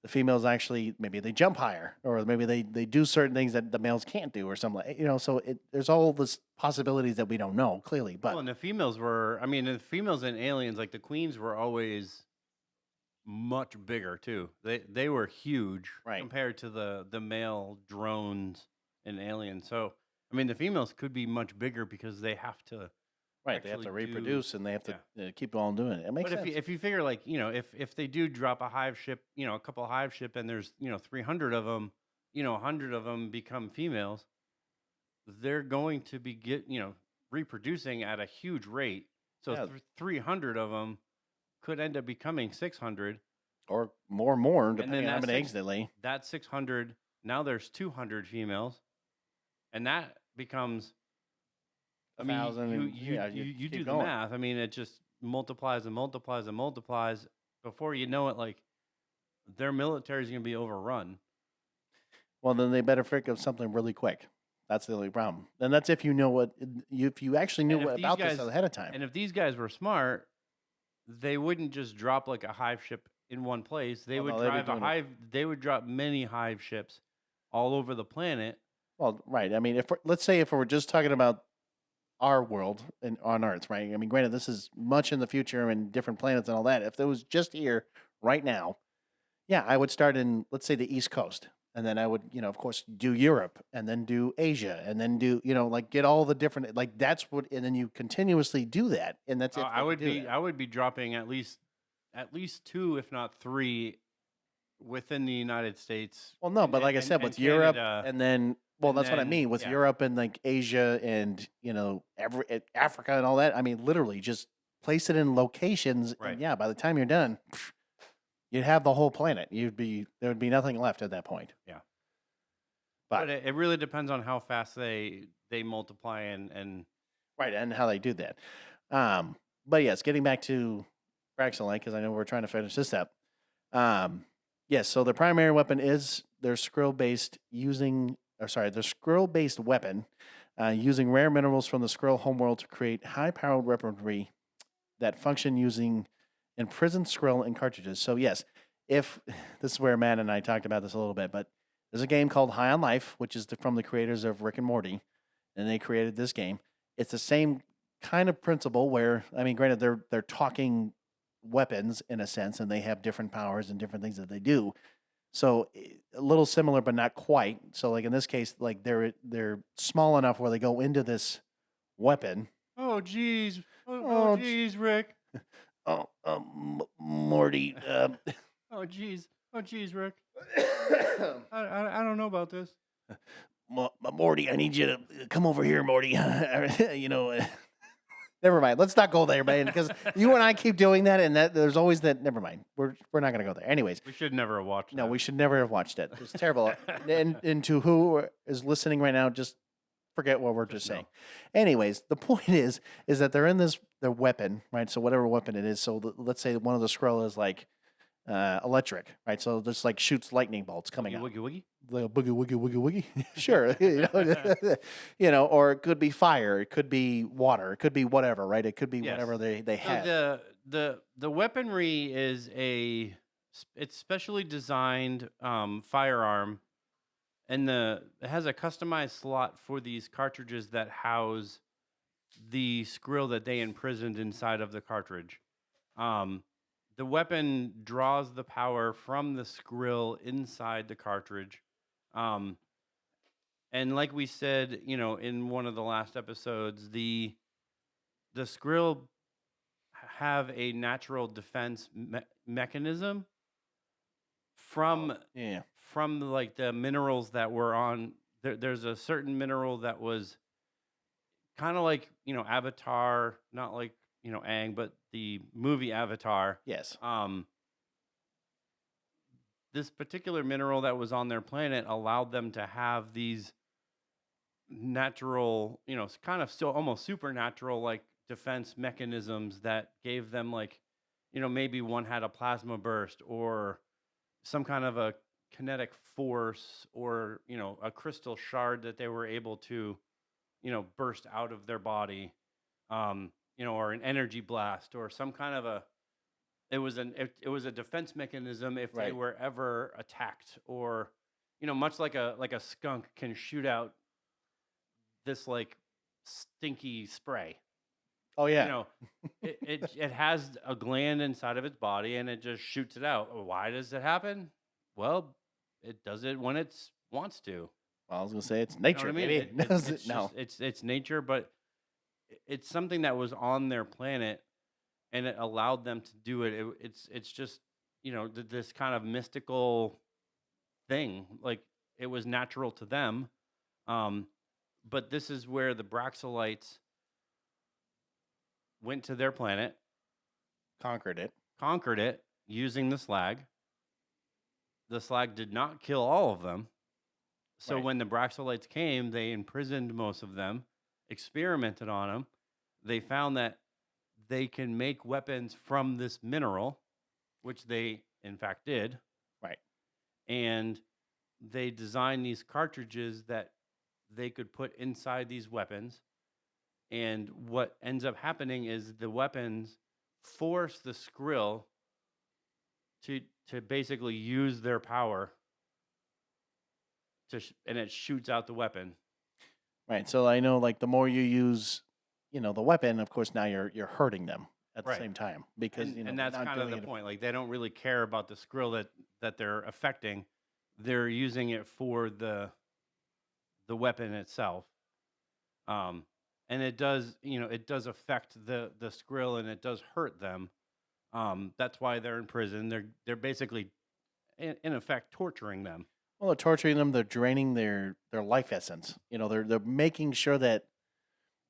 the females actually, maybe they jump higher, or maybe they do certain things that the males can't do, or something. So there's all this possibilities that we don't know clearly. But Well, and the females were, I mean, the females in Aliens, like the queens were always much bigger too. They were huge Right. compared to the male drones in Aliens. So I mean, the females could be much bigger because they have to. right, they have to actually do- reproduce and they have to yeah. keep on doing it. It makes But sense. if you figure like if they do drop a hive ship, a couple hive ship, and there's 300 of them, 100 of them become females, they're going to be reproducing at a huge rate. So Yeah. 300 of them could end up becoming 600. Or more, then depending on how that many six- eggs they lay. That 600, now there's 200 females, and that becomes. I mean, 1,000 and- yeah, you you do keep the going. math. I mean, it just multiplies and multiplies and multiplies. Before you know it, like their military is going to be overrun. Well, then they better think of something really quick. That's the only problem. And that's if you know if you actually knew And if these about this guys- ahead of time. And if these guys were smart, they wouldn't just drop like a hive ship in one place. They Oh, would no, they'd be drive a doing it. hive. They would drop many hive ships all over the planet. Well, right. I mean, let's say if we're just talking about our world and on Earth, right? I mean, granted, this is much in the future and different planets and all that. If it was just here right now, yeah, I would start in, let's say, the East Coast. And then I would, of course, do Europe and then do Asia and then do, like get all the different, like that's what, and then you continuously do that. And that's it. I would be dropping at least 2, if not 3, within the United States. Well, no, but like I said, with Europe Canada, and then, well, and that's what I then- mean with yeah. Europe and like Asia and Africa and all that. I mean, literally, just place it in locations, Right. and yeah, by the time you're done, you'd have the whole planet. There would be nothing left at that point. Yeah. But- But it really depends on how fast they multiply and Right, and how they do that. But yes, getting back to Braxton because I know we're trying to finish this up. Yes, so their primary weapon is their Skrill-based weapon, using rare minerals from the Skrill homeworld to create high-powered weaponry that function using imprisoned Skrill in cartridges. So yes, if this is where Matt and I talked about this a little bit, but there's a game called High on Life, which is from the creators of Rick and Morty, and they created this game. It's the same kind of principle where, I mean, granted, they're talking weapons in a sense, and they have different powers and different things that they do. So a little similar, but not quite. So like in this case, like they're small enough where they go into this weapon. oh geez, Oh, geez, Rick. Morty. Oh geez, Rick. I don't know about this. Morty, I need you to come over here, Morty. Never mind. Let's not go there, man, because you and I keep doing that, and that there's always that. Never mind. We're not going to go there. Anyways, We should never have watched. no, that. we should never have watched it. It's terrible. and to who is listening right now, just forget what we're just no. saying. Anyways, the point is that they're in their weapon, right? So whatever weapon it is. So let's say one of the Skrull is like electric, right? So just like shoots lightning bolts coming out. Wiggy wiggy. The boogie woogie woogie woogie. Sure, or it could be fire, it could be water, it could be whatever, right? It could be Yes. whatever they have. So the weaponry is it's specially designed firearm, and it has a customized slot for these cartridges that house the Skrill that they imprisoned inside of the cartridge. The weapon draws the power from the Skrill inside the cartridge. And like we said, in one of the last episodes, the Skrill have a natural defense mechanism from Yeah. from like the minerals that were on there's a certain mineral that was kind of like, Avatar, not like, Aang, but the movie Avatar. Yes. This particular mineral that was on their planet allowed them to have these natural, kind of still almost supernatural like defense mechanisms that gave them like, maybe one had a plasma burst or some kind of a kinetic force or, a crystal shard that they were able to, burst out of their body, or an energy blast or some kind of a it was a defense mechanism if they Right. were ever attacked or much like a skunk can shoot out this like stinky spray. Oh You yeah. know, it has a gland inside of its body and it just shoots it out. Why does it happen? Well, it does it when it wants to. Well, I was gonna say it's You know nature, what I mean? baby. It's No. just it's nature, but it's something that was on their planet and it allowed them to do it. It's just this kind of mystical thing. Like it was natural to them, but this is where the Braxolites went to their planet, Conquered it. conquered it using the slag. The slag did not kill all of them. So Right. when the Braxolites came, they imprisoned most of them, experimented on them. They found that they can make weapons from this mineral, which they in fact did. Right. And they designed these cartridges that they could put inside these weapons. And what ends up happening is the weapons force the Skrill to basically use their power and it shoots out the weapon. Right. So I know, like, the more you use, the weapon, of course, now you're hurting them at the Right. same time because And, you know and they're that's not kind of doing the it. point. Like they don't really care about the Skrill that they're affecting. They're using it for the weapon itself. And it does, it does affect the Skrill and it does hurt them. That's why they're in prison. They're basically in effect torturing them. Well, they're torturing them. They're draining their life essence. They're making sure that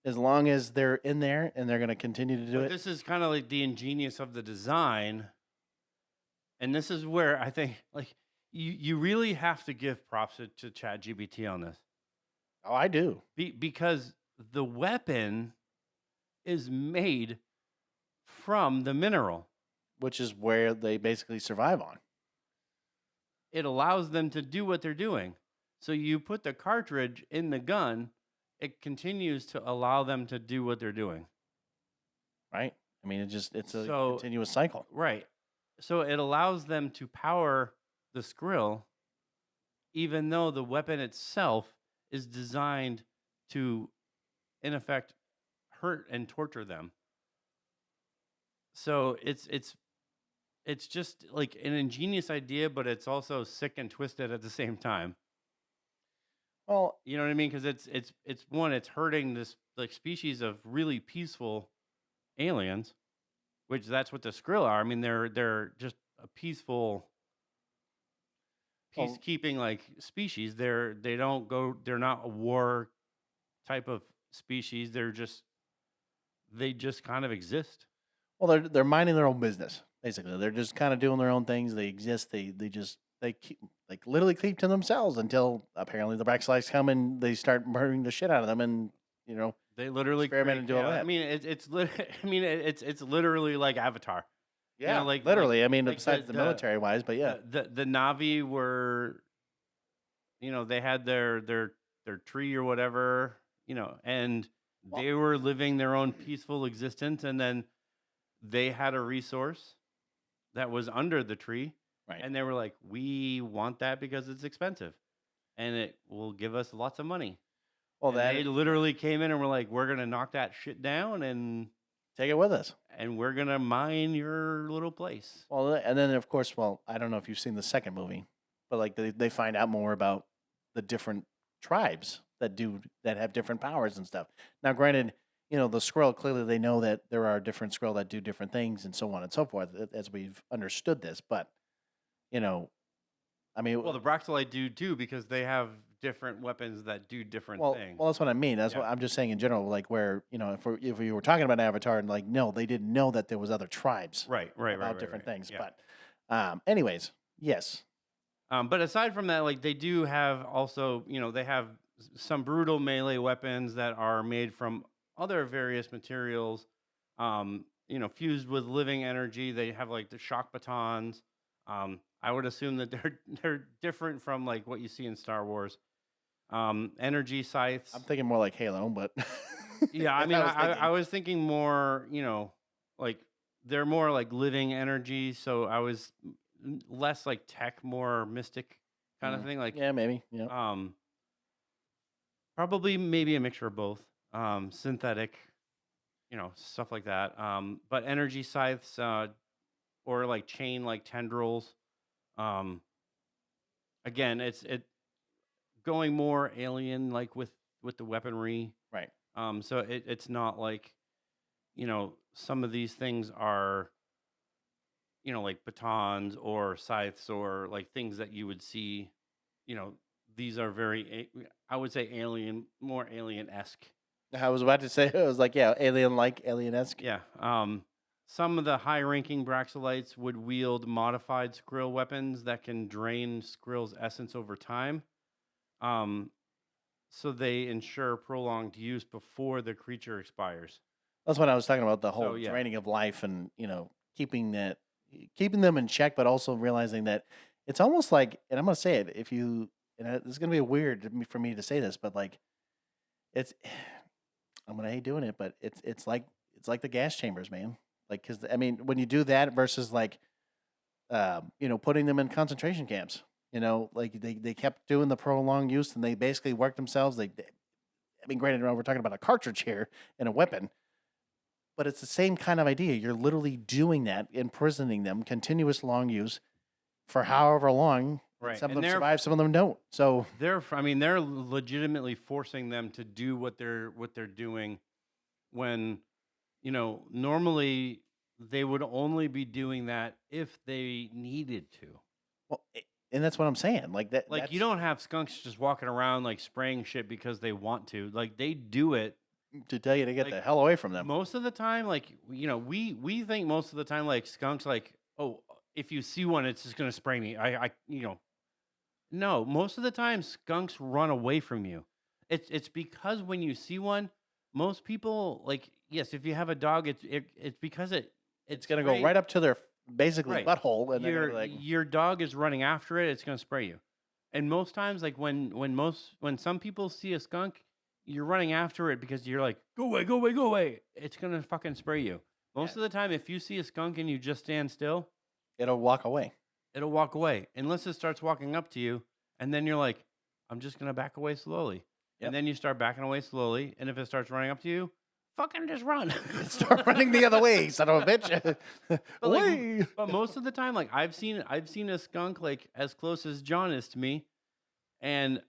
as long as they're in there and they're going to continue to do But it. this is kind of like the ingenious of the design. And this is where I think like you really have to give props to ChatGPT on this. Oh, I do. Because the weapon is made from the mineral. Which is where they basically survive on. It allows them to do what they're doing. So you put the cartridge in the gun, it continues to allow them to do what they're doing. Right. I mean, it's a So- continuous cycle. Right. So it allows them to power the Skrill, even though the weapon itself is designed to, in effect, hurt and torture them. So it's just like an ingenious idea, but it's also sick and twisted at the same time. Well, You know what I mean? Because it's hurting this like species of really peaceful aliens, which that's what the Skrill are. I mean, they're just a peaceful Well- peacekeeping like species. They don't go. They're not a war type of species. They just kind of exist. well, they're minding their own business. Basically, they're just kind of doing their own things. They exist. They keep like literally keep to themselves until apparently the Braxolites come and they start murdering the shit out of them, and They literally Experiment create and do all chaos. that. I mean, it's literally like Avatar. yeah, like- literally. I mean, like besides the military wise, but yeah, The Navi were, they had their tree or whatever, and Well- they were living their own peaceful existence, and then they had a resource that was under the tree, right. and they were like, we want that because it's expensive, and it will give us lots of money. Well, And that they literally came in and were like, we're gonna knock that shit down, and take it with us. we're gonna mine your little place. Well, and then of course, I don't know if you've seen the second movie, but like they find out more about the different tribes that have different powers and stuff. Now, granted, the Skrull, clearly they know that there are different Skrull that do different things and so on and so forth as we've understood this. But I mean, Well, the Braxolite do too because they have different weapons that do different things. well, that's what I mean. That's Yeah. what I'm just saying in general. Like where if we were talking about Avatar, and like no, they didn't know that there was other tribes Right. about different things. Yeah. But anyways, yes. But aside from that, like they do have also, they have some brutal melee weapons that are made from other various materials, fused with living energy. They have like the shock batons. I would assume that they're different from like what you see in Star Wars. Energy scythes. I'm thinking more like Halo, but Yeah, I that's mean, what I was thinking more, like they're more like living energy. So I was less like tech, more mystic kind of thing. Like, yeah, maybe. Yeah. probably maybe a mixture of both. Synthetic, stuff like that. But energy scythes, or like chain like tendrils. Um, again, it going more alien like with the weaponry. Right. So it's not like, some of these things are, like batons or scythes or like things that you would see, these are I would say more alien-esque. I was about to say, I was like, yeah, alien-like, alien-esque. Yeah. Some of the high-ranking Braxolites would wield modified Skrill weapons that can drain Skrill's essence over time. So they ensure prolonged use before the creature expires. That's what I was talking about, the So, whole yeah. draining of life and, keeping them in check, but also realizing that it's almost like, and I'm going to say it, this is going to be weird for me to say this, but like, it's, I'm going to hate doing it, but it's like the gas chambers, man. Like, cause I mean, when you do that versus like, putting them in concentration camps, like they kept doing the prolonged use and they basically worked themselves. I mean, granted, we're talking about a cartridge here and a weapon, but it's the same kind of idea. You're literally doing that, imprisoning them, continuous long use for however long. Right. Some of And them survive, some of them don't. So they're legitimately forcing them to do what they're doing when, normally they would only be doing that if they needed to. well, and that's what I'm saying. Like that. Like, you don't have skunks just walking around like spraying shit because they want to. Like, they do it to tell you to get like, the hell away from them. most of the time. Like, we think most of the time like skunks, like, oh, if you see one, it's just gonna spray me. No, most of the time skunks run away from you. It's because when you see one, most people, like, yes, if you have a dog, it's because It's gonna go right up to their basically Right. butthole, and they're gonna be like, Your dog is running after it, it's gonna spray you. And most times, like when some people see a skunk, you're running after it because you're like, go away, go away, go away. It's gonna fucking spray you. Most of the time, if you see a skunk and you just stand still, it'll walk away. it'll walk away. Unless it starts walking up to you, and then you're like, I'm just gonna back away slowly. Yep. And then you start backing away slowly, and if it starts running up to you, fucking just run. Start running the other way, son of a bitch. But most of the time, like I've seen a skunk like as close as John is to me, and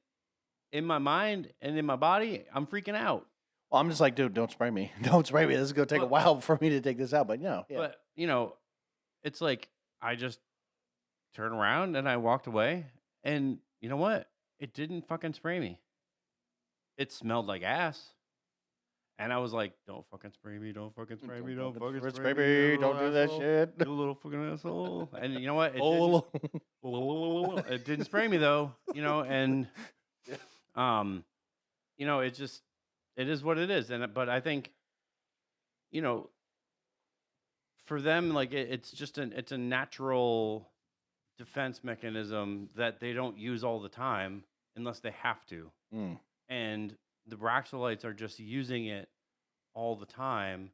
in my mind and in my body, I'm freaking out. Well, I'm just like, dude, don't spray me. Don't spray me. This is gonna take a while for me to take this out. But yeah. But it's like I just turned around and I walked away, and you know what? It didn't fucking spray me. It smelled like ass. And I was like, don't fucking spray me, don't fucking spray me, don't fucking spray me. me. You Don't do that asshole. shit. You little fucking asshole. And you know what? Oh, It didn't spray me though, and it is what it is. But I think, for them, like it's a natural defense mechanism that they don't use all the time unless they have to. Mm. And the Braxolites are just using it all the time.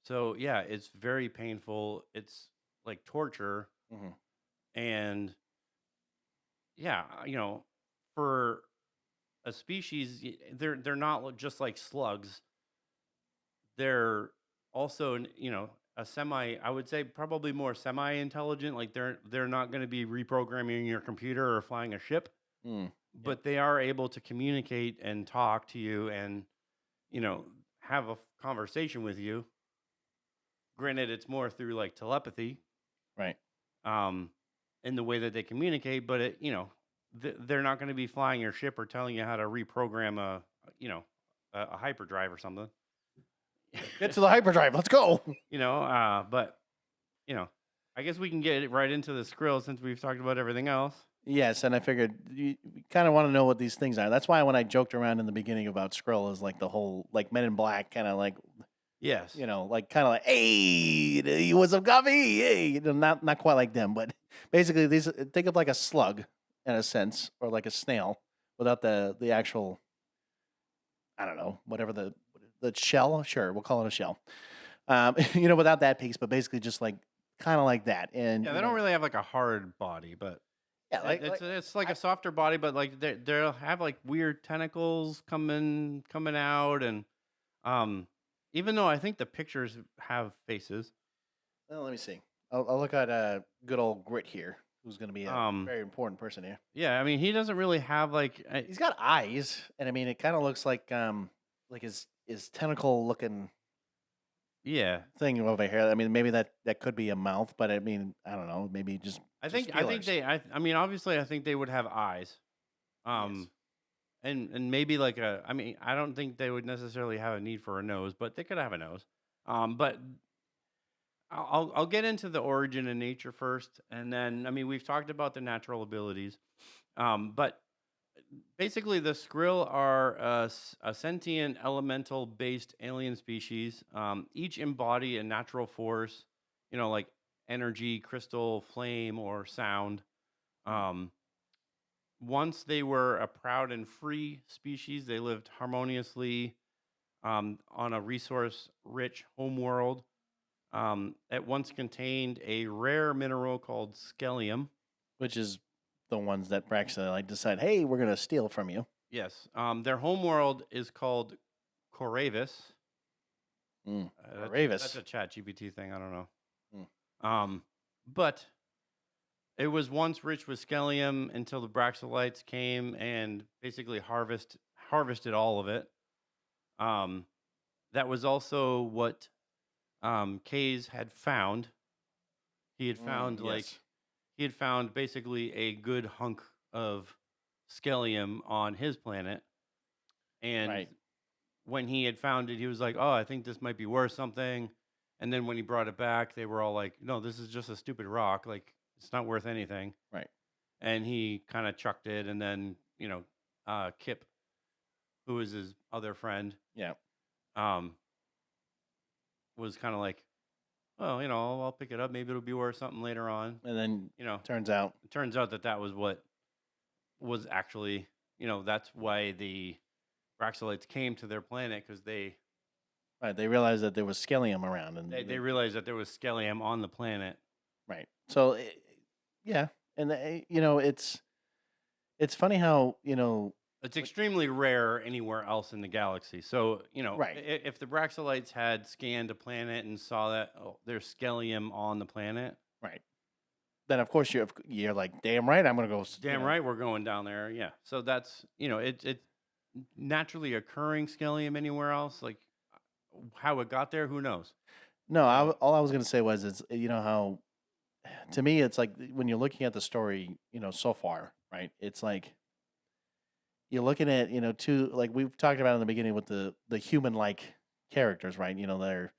So yeah, it's very painful. It's like torture. Mhm. And yeah, for a species, they're not just like slugs. They're also, I would say probably more semi-intelligent. Like they're not going to be reprogramming your computer or flying a ship. Mm. But they are able to communicate and talk to you and, have a conversation with you. Granted, it's more through like telepathy. Right. in the way that they communicate, but they're not going to be flying your ship or telling you how to reprogram a hyperdrive or something. Get to the hyperdrive. Let's go. But I guess we can get right into the Skrill since we've talked about everything else. Yes, and I figured you kind of want to know what these things are. That's why when I joked around in the beginning about Skrull is like the whole like Men in Black kind of like, Yes. like kind of like, hey, what's up, coffee? Hey, not quite like them, but basically these think of like a slug in a sense, or like a snail without the actual, I don't know, whatever the shell. Sure, we'll call it a shell. Without that piece, but basically just like kind of like that. And Yeah, they don't really have like a hard body, but yeah, it's like a softer body, but like they'll have like weird tentacles coming out, and even though I think the pictures have faces. well, let me see. I'll look at good old Grit here, who's going to be a very important person here. Yeah, I mean he doesn't really have like He's got eyes, and I mean it kind of looks like his tentacle looking thing over here. I mean maybe that could be a mouth, but I mean I don't know. Maybe just I think feelers. I mean obviously I think they would have eyes. Yes. And maybe like I mean, I don't think they would necessarily have a need for a nose, but they could have a nose. But I'll get into the origin and nature first, and then I mean we've talked about the natural abilities, but basically the Skrill are a sentient elemental based alien species. Each embody a natural force, like energy, crystal, flame, or sound. Once they were a proud and free species, they lived harmoniously on a resource-rich homeworld. It once contained a rare mineral called scallium. Which is the ones that Braxa like decide, hey, we're gonna steal from you. Yes. Their homeworld is called Coravis. Coravis. That's a ChatGPT thing. I don't know. But it was once rich with scallium until the Braxolites came and basically harvested all of it. That was also what Kays had found. He had found he had found basically a good hunk of scallium on his planet, and when he had found it, he was like, "Oh, I think this might be worth something." And then when he brought it back, they were all like, "No, this is just a stupid rock. Like, it's not worth anything." Right. And he kind of chucked it, and then Kip, who was his other friend, was kind of like, "Oh, I'll pick it up. Maybe it'll be worth something later on." And then It turns out that was what was actually, that's why the Braxolites came to their planet, because they realized that there was scallium around, and they realized that there was scallium on the planet. Right. So and it's funny how it's extremely rare anywhere else in the galaxy. So if the Braxolites had scanned a planet and saw that there's scallium on the planet, right, then of course you're like, damn right, I'm gonna go. Damn right, we're going down there. Yeah. So that's it's naturally occurring scallium anywhere else. Like how it got there, who knows? No, all I was gonna say was it's how, to me, it's like when you're looking at the story, so far, right? It's like you're looking at two, like we've talked about in the beginning with the human like characters, right? They're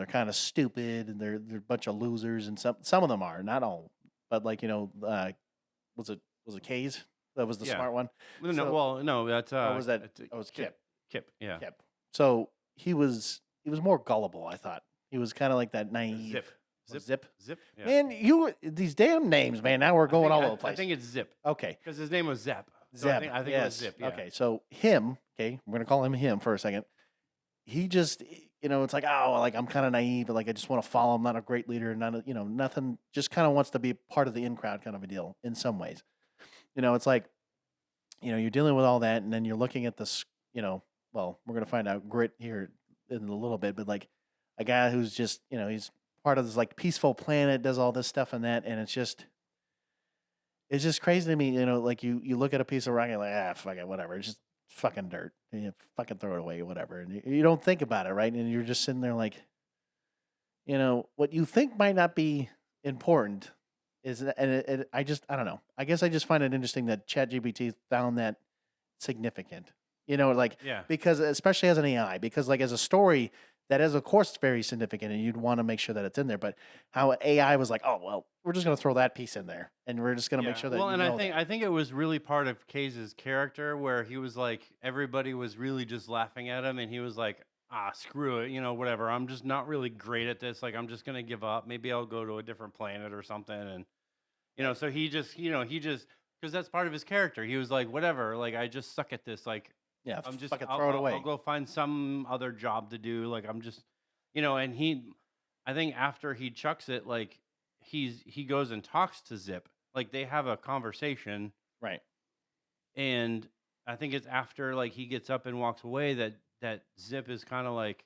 kind of stupid and they're a bunch of losers, and some of them are, not all, but like was it Kays? That was the smart one. No, that's was that? That was Kip. Kip, yeah. Kip. So he was more gullible. I thought he was kind of like that naive. Zip. Yeah. Man, these damn names, man. Now we're going all over the place. I think it's Zip. Okay. Because his name was Zep. So Zep. I think it was Zip. Yeah. Okay. So him. Okay, we're gonna call him for a second. He just, it's like, oh, like I'm kind of naive, but like I just want to follow him. Not a great leader, not nothing. Just kind of wants to be part of the in crowd, kind of a deal. In some ways, it's like, you're dealing with all that, and then you're looking at this. Well, we're gonna find out Grit here in a little bit, but like a guy who's just, he's part of this like peaceful planet, does all this stuff and that, and it's just crazy to me. Like you look at a piece of rock and you're like, fuck it, whatever. It's just fucking dirt. And you fucking throw it away, whatever. And you don't think about it, right? And you're just sitting there like, what you think might not be important I don't know. I guess I just find it interesting that ChatGPT found that significant. You know, like Yeah. because especially as an AI, because like as a story, that is of course very significant, and you'd want to make sure that it's in there. But how AI was like, oh well, we're just gonna throw that piece in there, and we're just gonna make Yeah. sure that Well, you and I know think that. I think it was really part of Case's character where he was like everybody was really just laughing at him and he was like, "Ah, screw it, whatever. I'm just not really great at this. Like I'm just going to give up. Maybe I'll go to a different planet or something." And Right. so he just cuz that's part of his character. He was like, "Whatever. Like I just suck at this. Like Yeah, I'm just fucking throw it I'll away. go find some other job to do. Like I'm just and I think after he chucks it like he goes and talks to Zip. Like they have a conversation Right. and I think it's after like he gets up and walks away that Zip is kind of like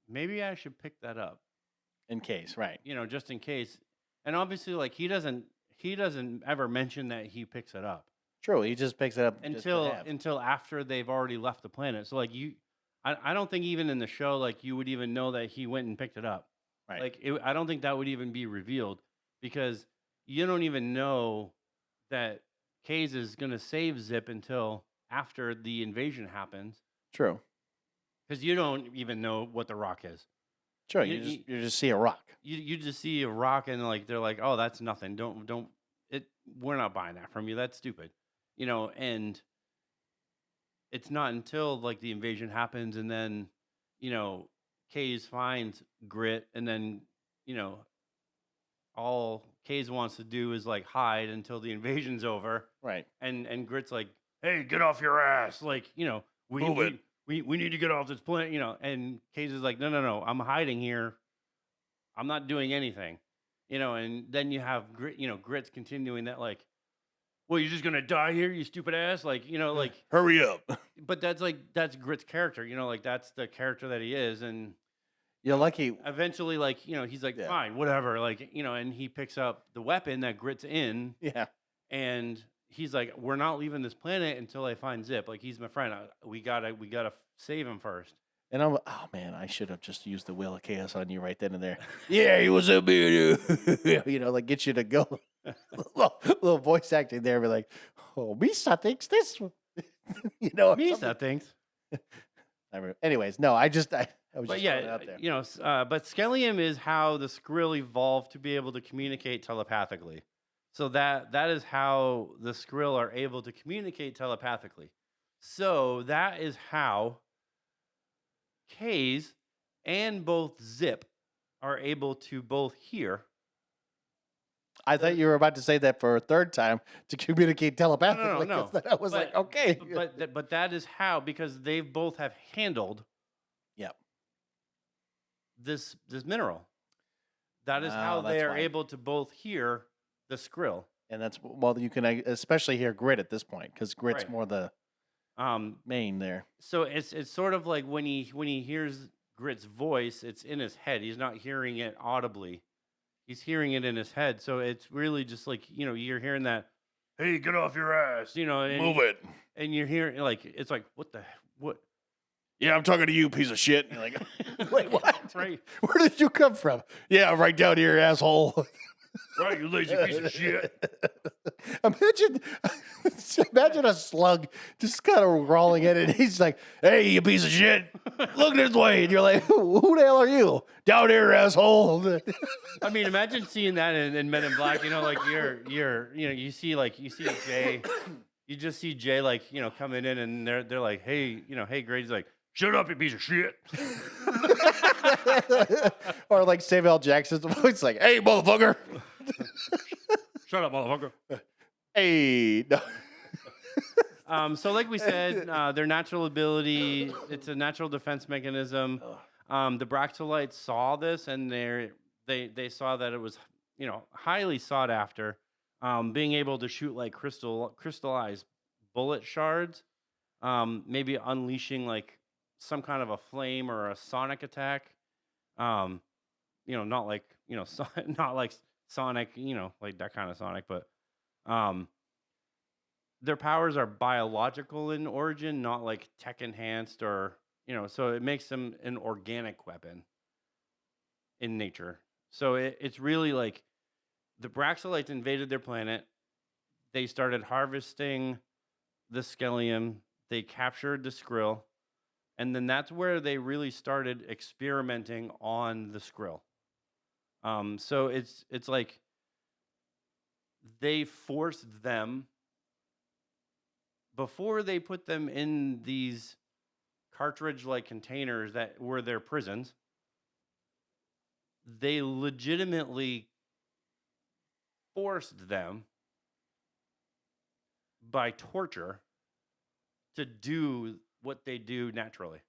maybe I should pick that up, In case, right. just in case. And obviously like he doesn't ever mention that he picks it up True. He just picks it up just to until have. until after they've already left the planet. So like I don't think even in the show like you would even know that he went and picked it up. Right. Like I don't think that would even be revealed because you don't even know that Kaze is going to save Zip until after the invasion happens True. because you don't even know what the rock is. Sure. You, You just see a rock. you just see a rock and like they're like, oh, that's nothing. Don't it. We're not buying that from you. That's stupid. And it's not until like the invasion happens and then Kaze finds Grit and then you know all Kaze wants to do is like hide until the invasion's over. Right. And Grit's like, "Hey, get off your ass!" Like, we Move it. we need to get off this planet. And Kaze is like, "No, no, no, I'm hiding here. I'm not doing anything." And then you have Grit. Grit's continuing that like, "Well, you're just gonna die here, you stupid ass!" Like, like, Hurry up. but that's Grit's character. Like that's the character that he is, and You're lucky. eventually, like, he's like, Yeah. "Fine, whatever." Like, and he picks up the weapon that Grit's in. Yeah. And he's like, "We're not leaving this planet until I find Zip. Like he's my friend. We gotta save him first." And I'm, oh man, I should have just used the Wheel of Chaos on you right then and there. Yeah, he was a bit, like get you to go. little voice acting there, be like, oh, Misa thinks this, or Me something. that thinks. Anyways, no, I was just But throwing it yeah, out there. but Skellium is how the Skrill evolved to be able to communicate telepathically. So that is how the Skrill are able to communicate telepathically. So that is how Kaze and both Zip are able to both hear. I thought you were about to say that for a third time to communicate telepathically. No. 'Cause then I was like, okay. But that is how because they both have handled Yep. this mineral. That is Oh, how they that's are why. able to both hear the Skrill. And that's, well, you can especially hear Grit at this point because Grit's Right. more the main there. So it's sort of like when he hears Grit's voice, it's in his head. He's not hearing it audibly. He's hearing it in his head. So it's really just like, you're hearing that, "Hey, get off your ass," and, Move it. and you're hearing like it's like what. Yeah, I'm talking to you, piece of shit. And you're like, wait, what? Right. Where did you come from? Yeah, right down here, asshole. Right, you lazy piece of shit. Imagine a slug just kind of crawling in, and he's like, "Hey, you piece of shit, look this way," and you're like, "Who the hell are you? Down here, asshole." I mean, imagine seeing that in Men in Black. Like you see Jay, you just see Jay like coming in, and they're like, "Hey, hey, Grady's like, shut up, you piece of shit." Or like Samuel L. Jackson's voice, like, "Hey, motherfucker." Shut up, motherfucker. Hey, no. So like we said, their natural ability, it's a natural defense mechanism. The Bractolites saw this and they saw that it was, highly sought after. Being able to shoot like crystallized bullet shards, maybe unleashing like some kind of a flame or a sonic attack. Not like, not like Sonic, like that kind of Sonic, but their powers are biological in origin, not like tech enhanced or, so it makes them an organic weapon in nature. So it's really like the Braxolites invaded their planet. They started harvesting the Skellium. They captured the Skrill. And then that's where they really started experimenting on the Skrill. So it's like they forced them before they put them in these cartridge-like containers that were their prisons. They legitimately forced them by torture to do what they do naturally.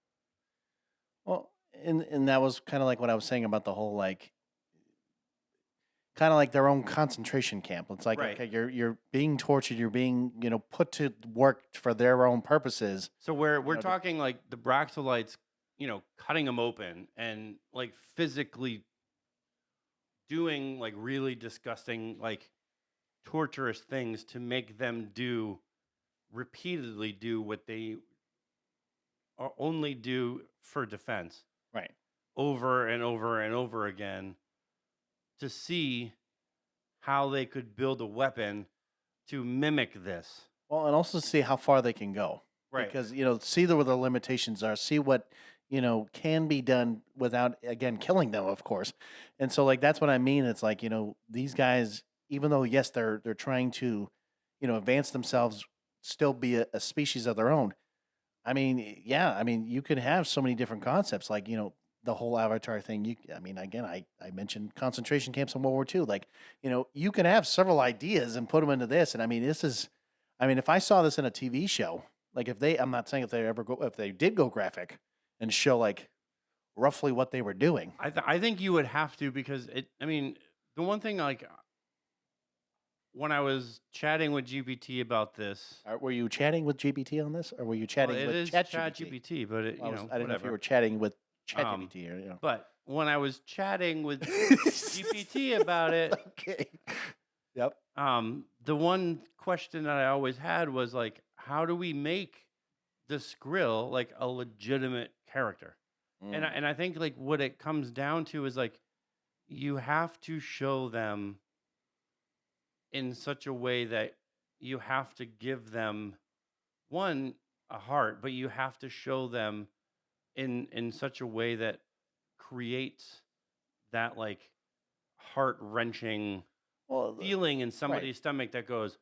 Well, and that was kind of like what I was saying about the whole like kind of like their own concentration camp. It's like Right. okay, you're being tortured, you're being put to work for their own purposes. So we're know, the- talking like the Braxolites, cutting them open and like physically doing like really disgusting, like torturous things to make them repeatedly do what they only do for defense Right. over and over and over again to see how they could build a weapon to mimic this. Well, and also see how far they can go. Right. Because see where the limitations are, see what can be done without again killing them, of course. And so like that's what I mean. It's like these guys, even though yes they're trying to advance themselves, still be a species of their own. I mean, yeah, I mean you could have so many different concepts like the whole Avatar thing. I mean, again, I mentioned concentration camps in World War II. Like, you can have several ideas and put them into this. And I mean, if I saw this in a TV show, like I'm not saying if they did go graphic and show like roughly what they were doing. I think you would have to because the one thing like when I was chatting with GPT about this, Were you chatting with GPT on this, or were you chatting it with is ChatGPT? ChatGPT, but I didn't know if you whatever. were chatting with ChatGPT or But when I was chatting with GPT about it, Okay. Yep. the one question that I always had was like, how do we make the Skrill like a legitimate character? And I think like what it comes down to is like you have to show them in such a way that you have to give them one a heart, but you have to show them in such a way that creates that like heart-wrenching Well, feeling in somebody's stomach that goes,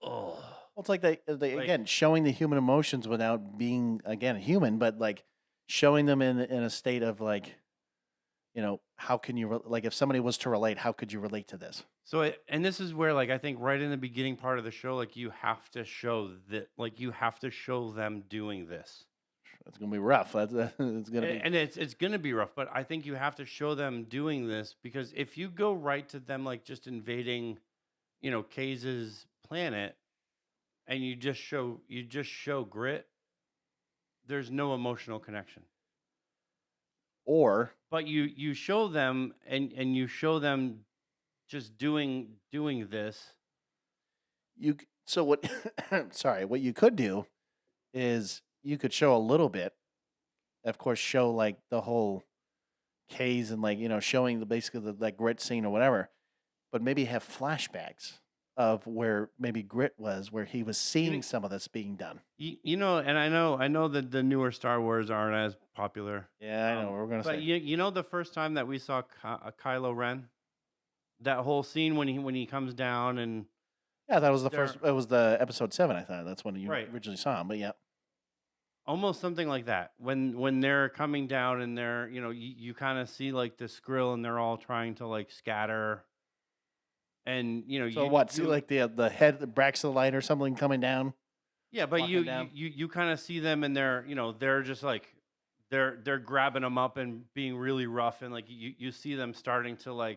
oh. Well, it's like they Like- again showing the human emotions without being again human, but like showing them in a state of like, how can you like if somebody was to relate, how could you relate to this? So and this is where like I think right in the beginning part of the show, like you have to show that, like you have to show them doing this. It's gonna be rough. It's gonna be. And it's gonna be rough, but I think you have to show them doing this because if you go right to them like just invading, Kaze's planet, and you just show grit, there's no emotional connection. Or But you show them and you show them just doing this. so what? Sorry, what you could do is you could show a little bit. Of course, show like the whole K's and like showing basically the like grit scene or whatever, but maybe have flashbacks of where maybe Grit was, where he was seeing some of this being done. And I know that the newer Star Wars aren't as popular. Yeah, I know. We're gonna But say. you know the first time that we saw Kylo Ren, that whole scene when he comes down and Yeah, that was the first. It was the episode 7. I thought that's when you Right. originally saw him. But yeah, almost something like that when they're coming down and they're you kind of see like the Skrill and they're all trying to like scatter. And so what? See, like the head, the Braxolite or something coming down. Yeah, but walking down. you kind of see them and they're just like they're grabbing them up and being really rough and like you see them starting to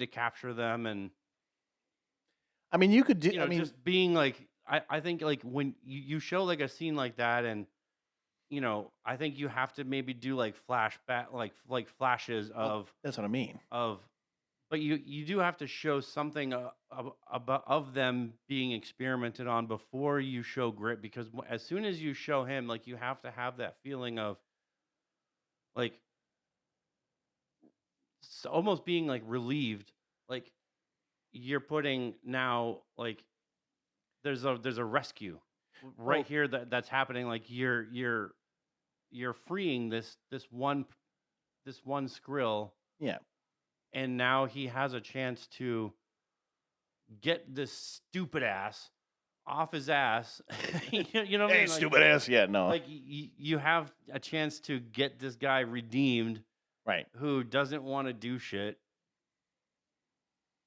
capture them and I mean, you could do. I mean, just being like I think like when you show like a scene like that and I think you have to maybe do like flashback like flashes of that's what I mean. But you do have to show something of them being experimented on before you show Grit, because as soon as you show him, like you have to have that feeling of like almost being like relieved, like you're putting now like there's a rescue right Well, here that's happening. Like you're freeing this one Skrill, yeah. and now he has a chance to get this stupid ass off his ass. You know what I Hey, mean? Like stupid ass. Yeah, no. like you have a chance to get this guy redeemed Right. who doesn't want to do shit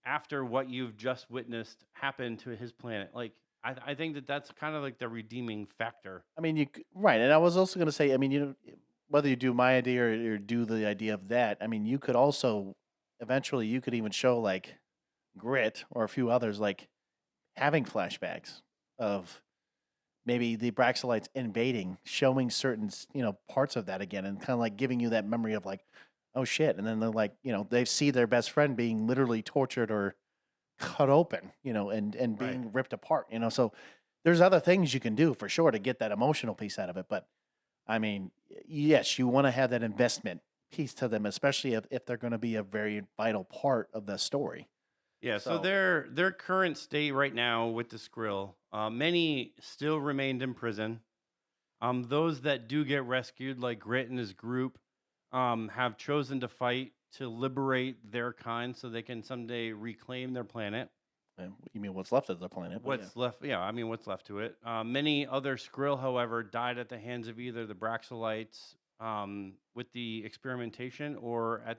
after what you've just witnessed happen to his planet. Like I think that's kind of like the redeeming factor. I mean, right. And I was also going to say, I mean, whether you do my idea or do the idea of that, I mean, you could also eventually you could even show like Grit or a few others like having flashbacks of maybe the Braxolites invading, showing certain parts of that again, and kind of like giving you that memory of like, oh shit, and then they're like, they see their best friend being literally tortured or cut open, and Right. being ripped apart, so there's other things you can do for sure to get that emotional piece out of it, but I mean, yes, you want to have that investment piece to them, especially if they're going to be a very vital part of the story. Yeah, so So, their current state right now with the Skrill, many still remained in prison. Those that do get rescued, like Grit and his group, have chosen to fight to liberate their kind so they can someday reclaim their planet. you mean what's left of the planet? But yeah, What's left? Yeah, I mean, what's left to it? Many other Skrill, however, died at the hands of either the Braxolites with the experimentation, or at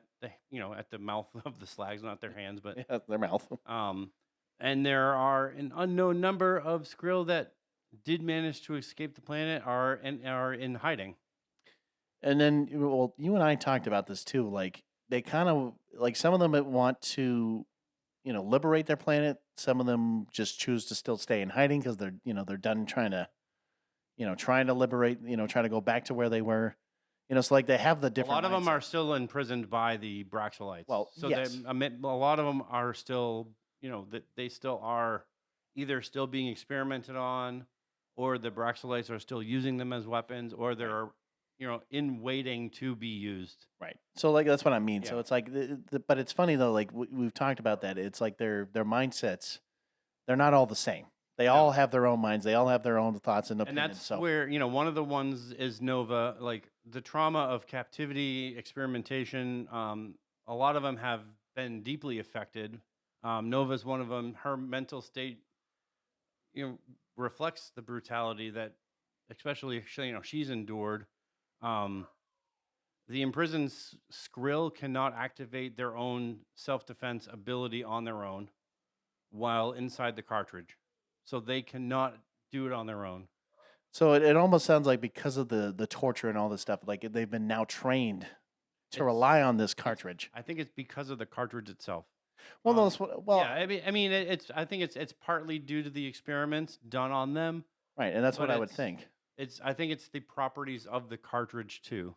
the mouth of the slags, not their hands, but yeah, their mouth. um, and there are an unknown number of Skrill that did manage to escape the planet are in hiding. And then, well, you and I talked about this too. Like they kind of like some of them that want to, liberate their planet. Some of them just choose to still stay in hiding because they're done trying to liberate, trying to go back to where they were. So like they have the A different. lot of them are mindsets. still imprisoned by the Braxolites. Well, So yes, a lot of them are still, that they still are either still being experimented on, or the Braxolites are still using them as weapons, or right, they're, in waiting to be used. right. So like that's what I mean. So Yeah. it's like, but it's funny though. Like we've talked about that. It's like their mindsets. They're not all the same. They all No. have their own minds. They all have their own thoughts and And opinions. that's So where, one of the ones is Nova. Like the trauma of captivity, experimentation, a lot of them have been deeply affected. Nova's one of them. Her mental state, reflects the brutality that, especially, she's endured. Um, the imprisoned Skrill cannot activate their own self-defense ability on their own while inside the cartridge, so they cannot do it on their own. So it almost sounds like because of the torture and all this stuff, like they've been now trained to It's, rely on this it's cartridge. I think it's because of the cartridge itself. Well, no, Um, yeah, well, I mean, I think it's partly due to the experiments done on them, right, and that's but what I would think. I think it's the properties of the cartridge too.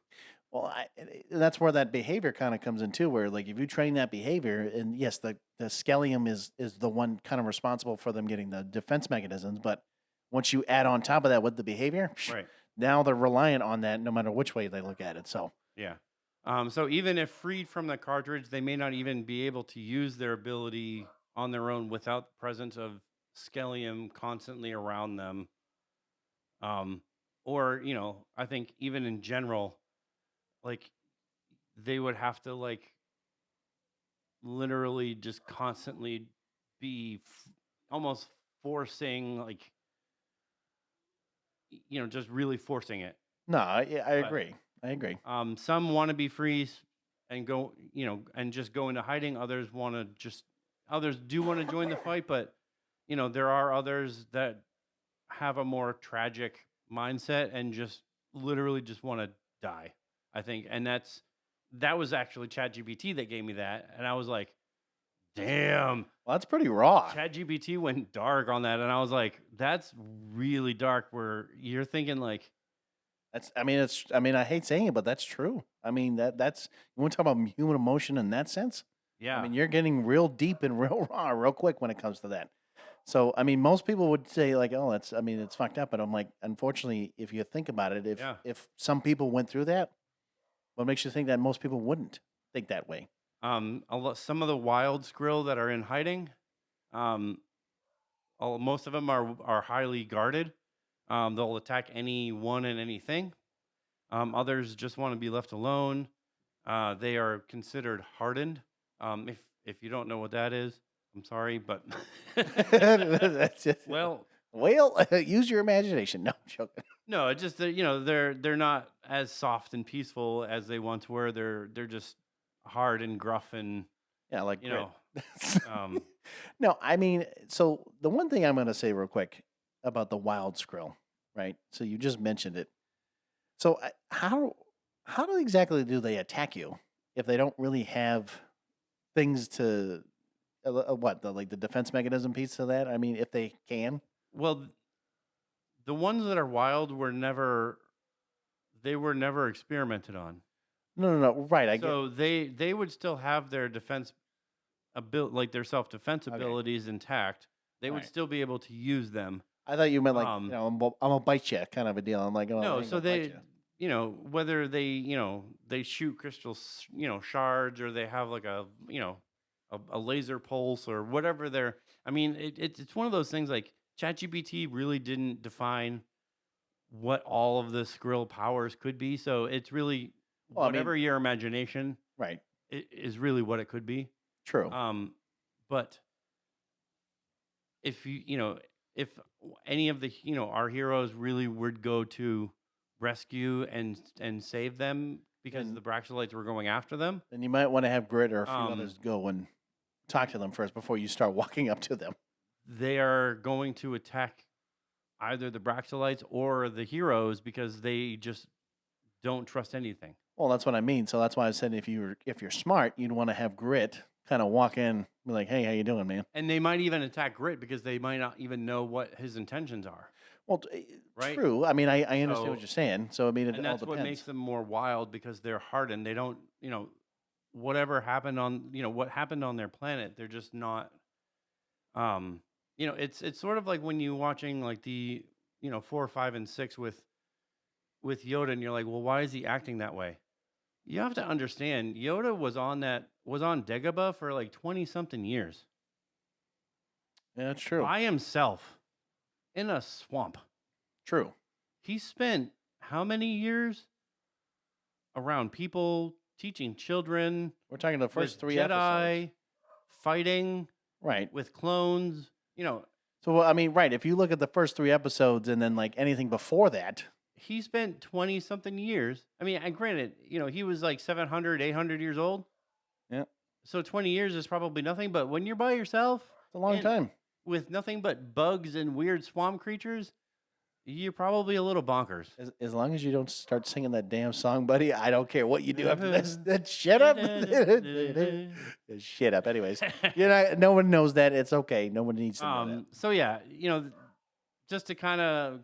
Well, and that's where that behavior kind of comes in too, where like if you train that behavior, and yes, the scallium is the one kind of responsible for them getting the defense mechanisms, but once you add on top of that with the behavior, Right. now they're reliant on that no matter which way they look at it. So Yeah. So even if freed from the cartridge, they may not even be able to use their ability on their own without the presence of Skellium constantly around them. Um, or, I think even in general, like they would have to like literally just constantly be almost forcing, like, just really forcing it. no, I But agree. I agree. some want to be free and go, and just go into hiding. Others do want to join the fight, but there are others that have a more tragic mindset and just literally just want to die. I think, and that was actually ChatGPT that gave me that, and I was like, damn. Well, that's pretty raw. ChatGPT went dark on that, and I was like, that's really dark. Where you're thinking like, I hate saying it, but that's true. I mean, that's you want to talk about human emotion in that sense. I yeah, mean, you're getting real deep and real raw real quick when it comes to that. So, I mean, most people would say like, "Oh, it's fucked up." But I'm like, unfortunately, if you think about it, if yeah. if some people went through that, what makes you think that most people wouldn't think that way? Some of the wild Skrill that are in hiding, Um, most of them are highly guarded. They'll attack anyone and anything. Others just want to be left alone. They are considered hardened. If you don't know what that is, I'm sorry, but That's just, well, well, use your imagination. No, I'm joking. no, it's just that they're not as soft and peaceful as they once were. They're just hard and gruff and Yeah, like you grit. know um, No, I mean, so the one thing I'm going to say real quick about the wild skrill, right? So you just mentioned it. So how do exactly do they attack you if they don't really have things to what the like the defense mechanism piece of that? I mean, if they can. well, the ones that are wild were never experimented on. No, no, no. Right, I get. So they would still have their like their self defense Okay, abilities intact. They all would right. still be able to use them. I thought you meant like Um, I'm gonna bite you kind of a deal. I'm like, oh, I no, ain't so gonna bite they you. whether they shoot crystals shards, or they have like a laser pulse or whatever they're. I mean, it's one of those things like ChatGPT really didn't define what all of the Skrill powers could be. So it's really Well, I mean, whatever your imagination right, is really what it could be. true. But if if any of the our heroes really would go to rescue and save them because Then the Braxtolites were going after them, then you might want to have Grit or a few um, others go and talk to them first before you start walking up to them. they are going to attack either the Braxtolites or the heroes because they just don't trust anything. Well, that's what I mean. So that's why I said if you're smart, you'd want to have Grit kind of walk in, be like, "Hey, how you doing, man?" And they might even attack Grit because they might not even know what his intentions are. Well, Right? true. I mean, I understand what So, you're saying. So I mean, it and all that's what makes depends. them more wild because they're hardened. They don't, whatever happened on, what happened on their planet, they're just not, it's sort of like when you watching like the, 4, 5, and 6 with Yoda, and you're like, well, why is he acting that way? You have to understand, Yoda was on Dagobah for like 20 something years Yeah, that's true. by himself in a swamp. True. He spent how many years around people, teaching children, We're talking the first with 3 episodes, Jedi, fighting right? with clones. So well, I mean, right. If you look at the first 3 episodes and then like anything before that, He spent 20 something years. I mean, and granted, he was like 700, 800 years old. yeah, it's So 20 years is probably nothing. But when you're by yourself a long and time. with nothing but bugs and weird swamp creatures, you're probably a little bonkers. As long as you don't start singing that damn song, buddy, I don't care what you do after this. Then shut up. Shut up. Anyways, no one knows that. It's okay. No one needs to know that. So yeah, just to kind of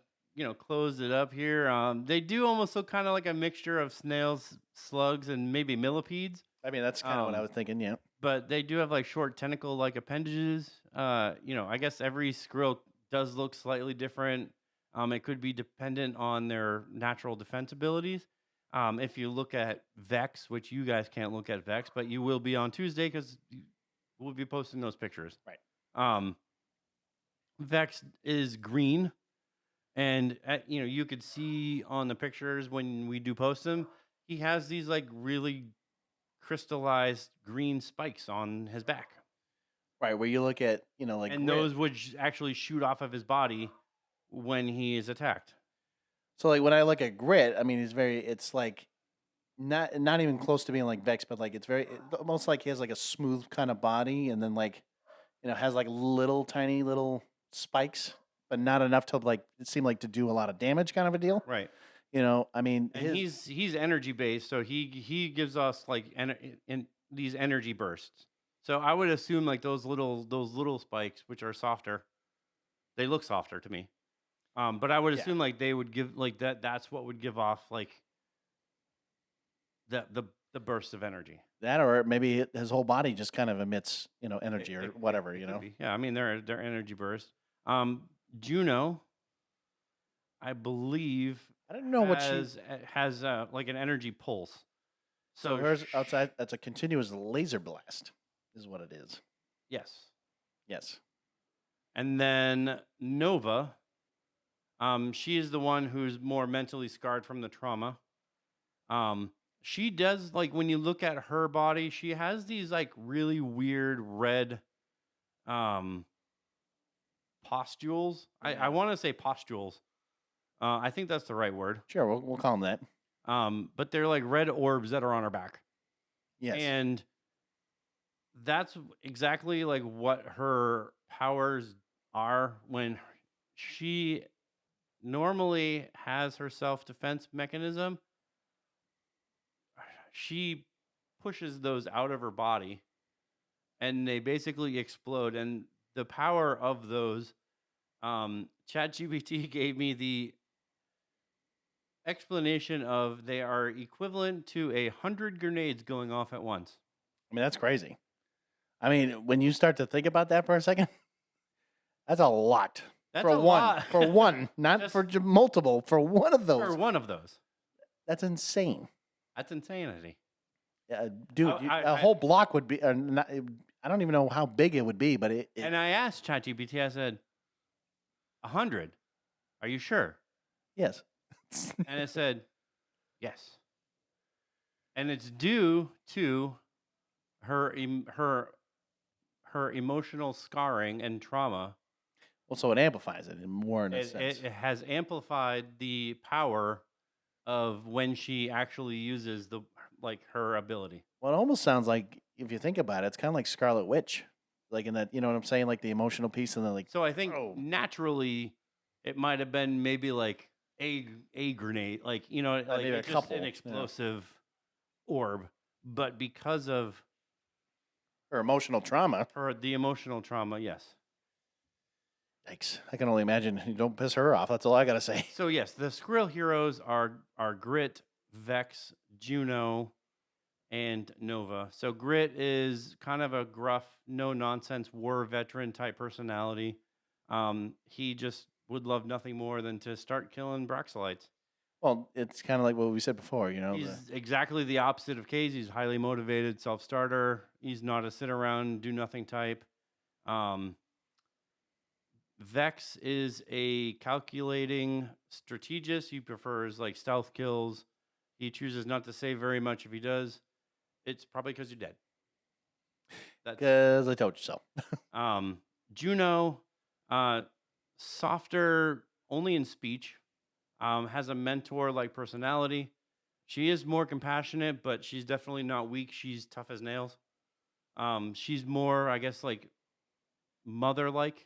close it up here, they do almost look kind of like a mixture of snails, slugs, and maybe millipedes. I mean, that's kind of what I Um, was thinking. Yeah. but they do have like short tentacle like appendages. I guess every Skrill does look slightly different. It could be dependent on their natural defense abilities. If you look at Vex, which you guys can't look at Vex, but you will be on Tuesday because we'll be posting those pictures. Right. Vex is green, and you could see on the pictures when we do post them, he has these like really crystallized green spikes on his back, Right. Where you look at, like and Grit. those would actually shoot off of his body when he is attacked. So like when I look at Grit, I mean, it's like not even close to being like Vex, but like it's almost like he has like a smooth kind of body, and then like has like little tiny little spikes, but not enough to like it seemed like to do a lot of damage, kind of a deal. Right. I mean, And he's energy based, so he gives us like in these energy bursts. So I would assume like those little spikes, which are softer, they look softer to me. But I would Yeah. assume like they would give like that. That's what would give off like the burst of energy. that, or maybe his whole body just kind of emits energy or whatever. Could be. Yeah, I mean they're energy bursts. Juno, I believe, I don't know what she. has like an energy pulse. So hers outside, that's a continuous laser blast, is what it is. Yes. Yes. And then Nova, she is the one who's more mentally scarred from the trauma. She does, like, when you look at her body, she has these like really weird red um pustules. I want to say pustules. I think that's the right word. Sure, we'll call them that. But they're like red orbs that are on her back. Yes. And that's exactly like what her powers are when she normally has her self-defense mechanism. She pushes those out of her body and they basically explode. And the power of those, ChatGPT gave me the explanation of they are equivalent to 100 grenades going off at once. I mean, that's crazy. I mean, when you start to think about that for a second, that's a lot. That's for a one. lot. For one, not Just for multiple, for one of those. For one of those. That's insane. That's insanity. Dude, I- a whole block would be, not, I don't even know how big it would be, but it And I asked ChatGPT, I said, 100. Are you sure? yes. And it said, yes. And it's due to her emotional scarring and trauma. Well, so it amplifies it more in a It sense. has amplified the power of when she actually uses her ability. Well, it almost sounds like, if you think about it, it's kind of like Scarlet Witch. Like in that, you know what I'm saying? Like the emotional piece and then like, So I think oh. naturally it might have been maybe like a grenade, like, you know, like maybe a it's just couple, an yeah. explosive orb, but because of her emotional trauma. the emotional trauma, yes. Yikes. I can only imagine. You don't piss her off. That's all I got to say. So yes, the Skrill heroes are Grit, Vex, Juno, and Nova. So Grit is kind of a gruff, no-nonsense war veteran type personality. He just would love nothing more than to start killing Braxolites. Well, it's kind of like what we said before, you know. He's exactly the opposite of Kaze. He's highly motivated, self-starter. He's not a sit-around, do-nothing type. Vex is a calculating strategist. He prefers like stealth kills. He chooses not to say very much if he does. It's probably because you're dead. Because I told you so. Juno, softer only in speech, has a mentor-like personality. She is more compassionate, but she's definitely not weak. She's tough as nails. She's more, I guess, like mother-like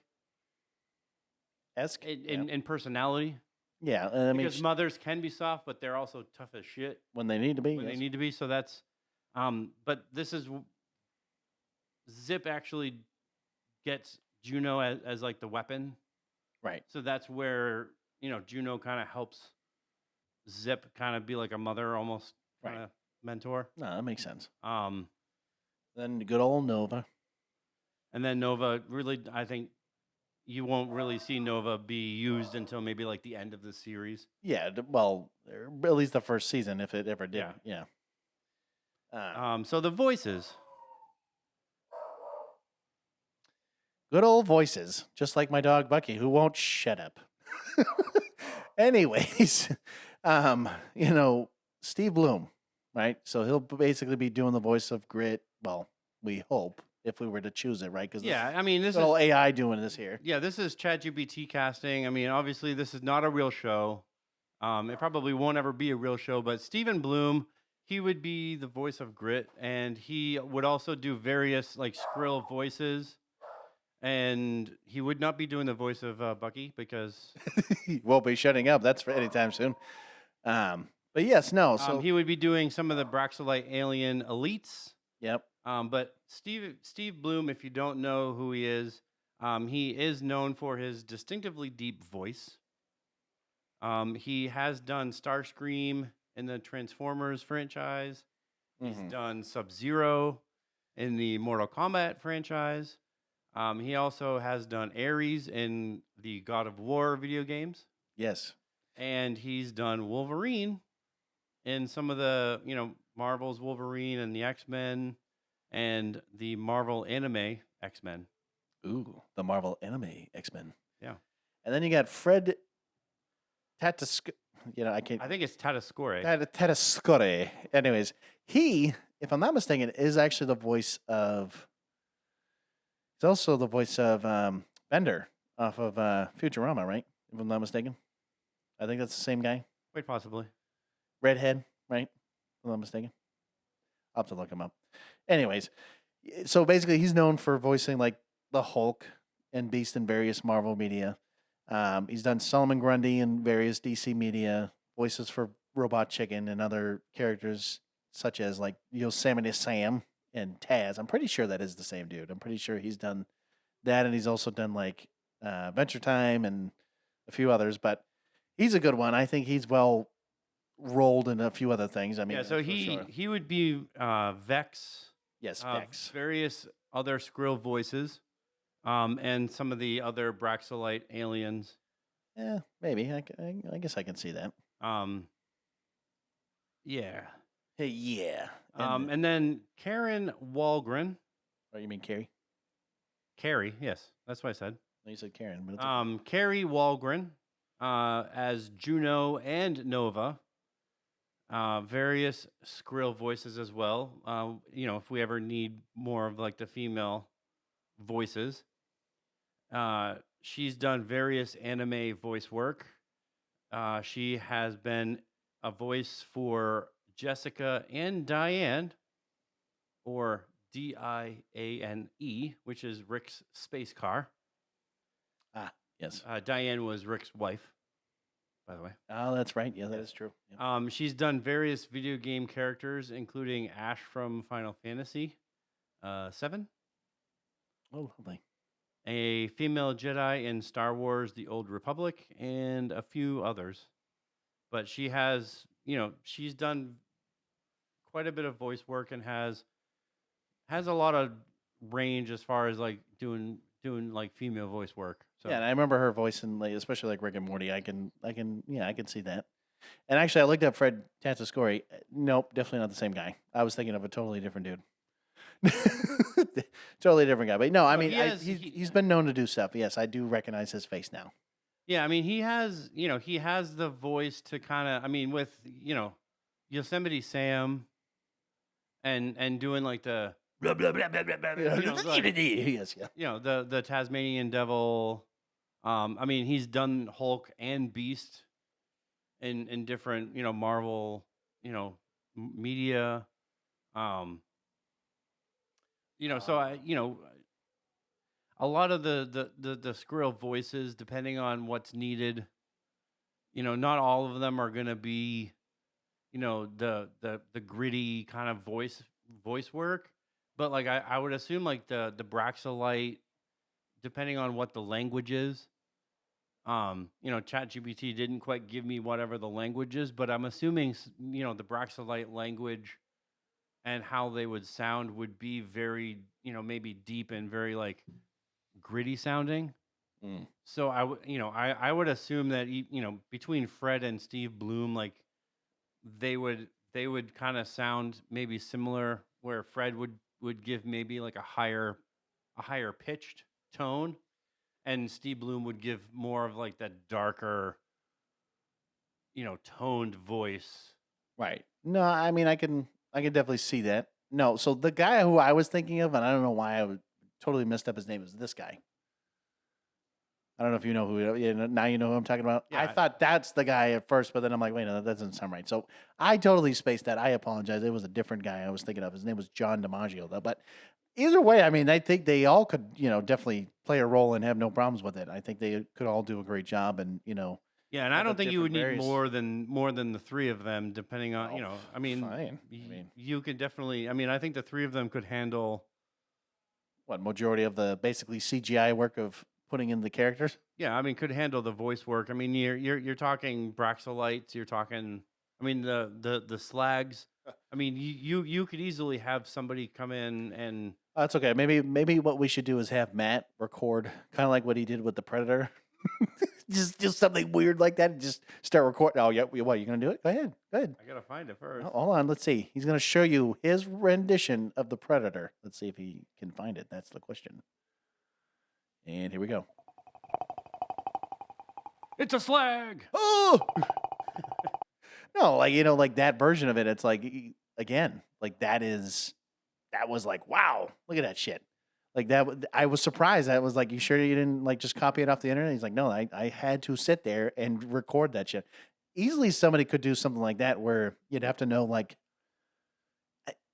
in personality. Yeah, I mean, because mothers can be soft, but they're also tough as shit when they need to be. when they need to be. So that's, but this is Zip actually gets Juno as like the weapon, right? So that's where, you know, Juno kind of helps Zip kind of be like a mother, almost kind of mentor. No, that makes sense. Then good old Nova, and then Nova really, I think you won't really see Nova be used until maybe like the end of the series. Yeah, well, at least the first season, if it ever did. Yeah. So the voices. Good old voices, just like my dog Bucky, who won't shut up. Anyways, you know, Steve Bloom, right? So he'll basically be doing the voice of Grit. Well, we hope, if we were to choose it, right? Because I mean, this is little AI doing this here. Yeah, this is ChatGPT casting. I mean, obviously, this is not a real show. It probably won't ever be a real show. But Stephen Bloom, he would be the voice of Grit, and he would also do various like Skrill voices. And he would not be doing the voice of Bucky because he won't be shutting up. That's for anytime soon. But yes, no. So he would be doing some of the Braxolite alien elites. Yep. But Steve Bloom, if you don't know who he is known for his distinctively deep voice. He has done Starscream in the Transformers franchise. He's done Sub-Zero in the Mortal Kombat franchise. He also has done Ares in the God of War video games. Yes. And he's done Wolverine in some of the, you know, Marvel's Wolverine and the X-Men and the Marvel anime X-Men. Ooh, the Marvel anime X-Men. Yeah. And then you got Fred Tatasc. I can't. I think it's Tatascore. Tatascore. Anyways, he, if I'm not mistaken, is actually the voice of. He's also the voice of Bender off of Futurama, right? If I'm not mistaken. I think that's the same guy. Quite possibly. Redhead, right? If I'm not mistaken. I'll have to look him up. Anyways, so basically he's known for voicing like the Hulk and Beast in various Marvel media. He's done Solomon Grundy in various DC media, voices for Robot Chicken and other characters such as like Yosemite Sam and Taz. I'm pretty sure that is the same dude. I'm pretty sure he's done that, and he's also done like Adventure Time and a few others. But he's a good one. I think he's well rolled in a few other things. I mean, Yeah, so for sure. he would be Vex. Yes, Vex. Various other Skrill voices, and some of the other Braxolite aliens. Yeah, maybe. I guess I can see that. Yeah. Hey, yeah. And then Karen Walgren. Oh, you mean Carrie? Carrie, yes, that's what I said. No, you said Karen. But it's Carrie Walgren as Juno and Nova. Various Skrill voices as well. If we ever need more of like the female voices. She's done various anime voice work. She has been a voice for Jessica and Diane, or Diane, which is Rick's space car. Yes. Diane was Rick's wife, by the way. Oh, that's right. Yeah, that is true. Yep. She's done various video game characters, including Ash from Final Fantasy VII. Oh, lovely. A female Jedi in Star Wars: The Old Republic, and a few others. But she has, she's done quite a bit of voice work and has a lot of range as far as like doing like female voice work. So Yeah, and I remember her voice in like, especially like Rick and Morty. I can see that. And actually, I looked up Fred Tatascore. Nope, definitely not the same guy. I was thinking of a totally different dude. Totally different guy. But no, I mean, he's been known to do stuff. Yes, I do recognize his face now. Yeah, I mean, he has the voice to kind of, I mean, with, Yosemite Sam and doing like the blah, blah, blah, blah, blah, blah, Yes, yeah. The Tasmanian devil. I mean, he's done Hulk and Beast in different, Marvel, media. So a lot of the Skrill voices, depending on what's needed, not all of them are gonna be, the gritty kind of voice work. But like I would assume like the Braxolite, depending on what the language is. ChatGPT didn't quite give me whatever the language is, but I'm assuming the Braxolite language and how they would sound would be very, maybe deep and very like gritty sounding. So I would assume that between Fred and Steve Bloom, like they would kind of sound maybe similar, where Fred would give maybe like a higher pitched tone, and Steve Bloom would give more of like that darker, toned voice. Right. No, I mean, I can definitely see that. No, so the guy who I was thinking of, and I don't know why I totally messed up his name, is this guy. I don't know if you know who. Yeah, now you know who I'm talking about. Yeah, I thought that's the guy at first, but then I'm like, wait, no, that doesn't sound right. So I totally spaced that. I apologize. It was a different guy I was thinking of. His name was John DiMaggio, though. But either way, I mean, I think they all could, definitely play a role and have no problems with it. I think they could all do a great job, and Yeah, and I don't think you would need different more than the three of them, depending on I mean, fine. You could definitely. I mean, I think the three of them could handle what majority of the basically CGI work of putting in the characters. Yeah, I mean, could handle the voice work. I mean, you're talking Braxolites. You're talking. I mean, the Slags. I mean, you could easily have somebody come in and. That's okay. Maybe what we should do is have Matt record, kind of like what he did with the Predator. just something weird like that, and just start recording. Oh, yeah. What, you gonna do it? Go ahead. I gotta find it first. Oh, hold on. Let's see. He's gonna show you his rendition of the Predator. Let's see if he can find it. That's the question. And here we go. It's a slag. Oh! No, like, like that version of it, it's like, again, like that was like, wow, look at that shit. Like that, I was surprised. I was like, you sure you didn't like just copy it off the internet? He's like, no, I had to sit there and record that shit. Easily somebody could do something like that where you'd have to know, like,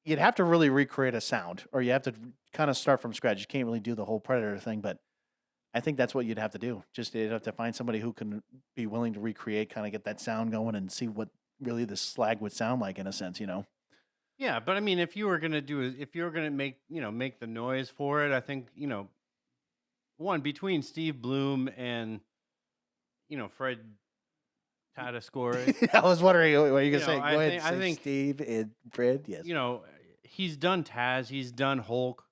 you'd have to really recreate a sound, or you have to kind of start from scratch. You can't really do the whole Predator thing, but I think that's what you'd have to do. Just you'd have to find somebody who can be willing to recreate, kind of get that sound going and see what really the slag would sound like in a sense, Yeah, but I mean, if you were gonna make the noise for it, I think one between Steve Bloom and Fred Tatasciore. I was wondering what you're gonna say. Go ahead. I think Steve and Fred. Yes. He's done Taz. He's done Hulk.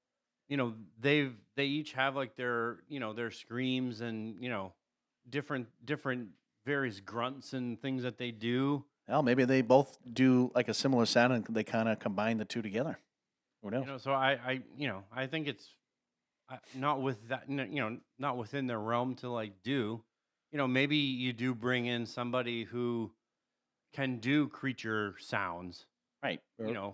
They each have like their their screams and different various grunts and things that they do. Well, maybe they both do like a similar sound and they kind of combine the two together. Who knows? So I think it's not with that, not within their realm to like do. Maybe you do bring in somebody who can do creature sounds. Right.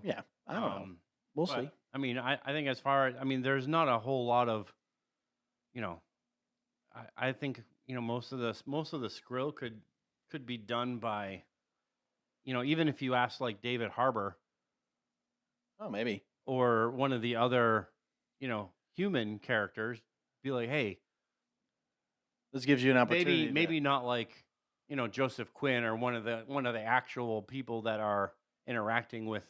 Yeah. I don't know. We'll see. I mean, I think as far as, there's not a whole lot of, I think, most of the Skrill could be done by, even if you ask like David Harbour. Oh, maybe. Or one of the other, human characters, be like, hey, this gives you an opportunity. Maybe not like, Joseph Quinn or one of the actual people that are interacting with,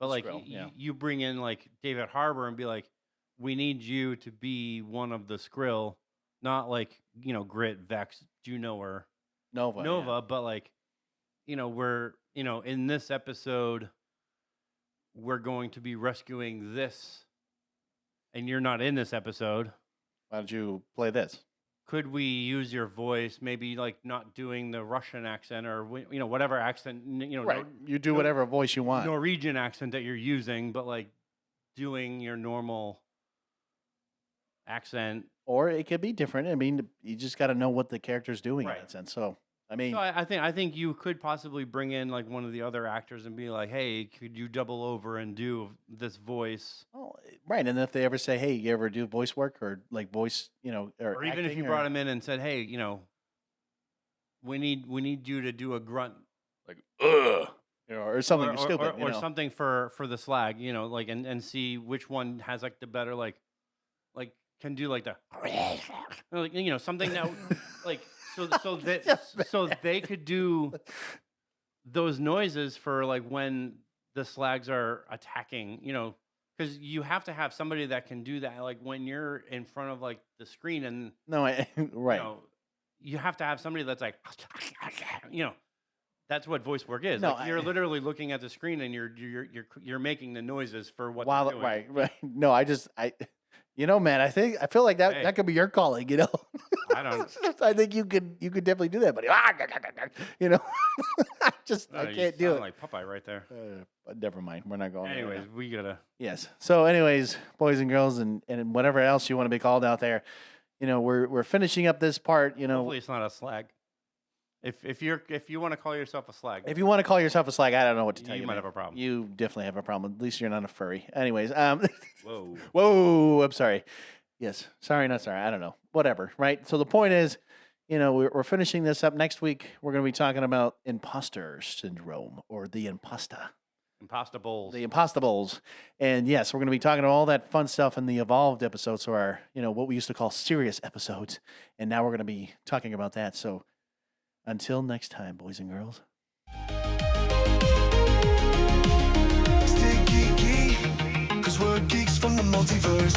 but like Skrill, you bring in like David Harbour and be like, we need you to be one of the Skrill, not like Grit, Vex, Juno, or Nova, but like we're in this episode we're going to be rescuing this, and you're not in this episode. Why don't you play this? Could we use your voice? Maybe like not doing the Russian accent or whatever accent. Right. You do whatever voice you want. Norwegian accent that you're using, but like doing your normal accent. Or it could be different. I mean, you just got to know what the character's doing in that sense. So, I think you could possibly bring in like one of the other actors and be like, hey, could you double over and do this voice? Oh, right. And if they ever say, hey, you ever do voice work or like voice, or even if you brought him in and said, hey, we need you to do a grunt, like or something stupid, or something for the slag, like and see which one has like the better like can do like the like something that like. So they could do those noises for like when the slags are attacking, because you have to have somebody that can do that. Like when you're in front of like the screen and right, you have to have somebody that's like, that's what voice work is. No, like you're literally looking at the screen and you're making the noises for what they're doing. Right. No, man, I feel like that could be your calling, I don't. I think you could definitely do that, buddy. I can't do it. Like Popeye right there. But never mind. We're not going. Anyways, we gotta. Yes. So, anyways, boys and girls, and whatever else you want to be called out there, we're finishing up this part. Hopefully, it's not a slag. If you want to call yourself a slag, if you want to call yourself a slag, I don't know what to tell you. You might have a problem. You definitely have a problem. At least you're not a furry. Anyways, whoa. I'm sorry. Yes, sorry, not sorry. I don't know. Whatever. Right. So the point is, we're finishing this up next week. We're going to be talking about imposter syndrome or the imposta. Impostables. The impostables. And yes, we're going to be talking about all that fun stuff in the evolved episodes, so our what we used to call serious episodes, and now we're going to be talking about that. So. Until next time, boys and girls. Stay geeky, 'cause we're geeks from the multiverse.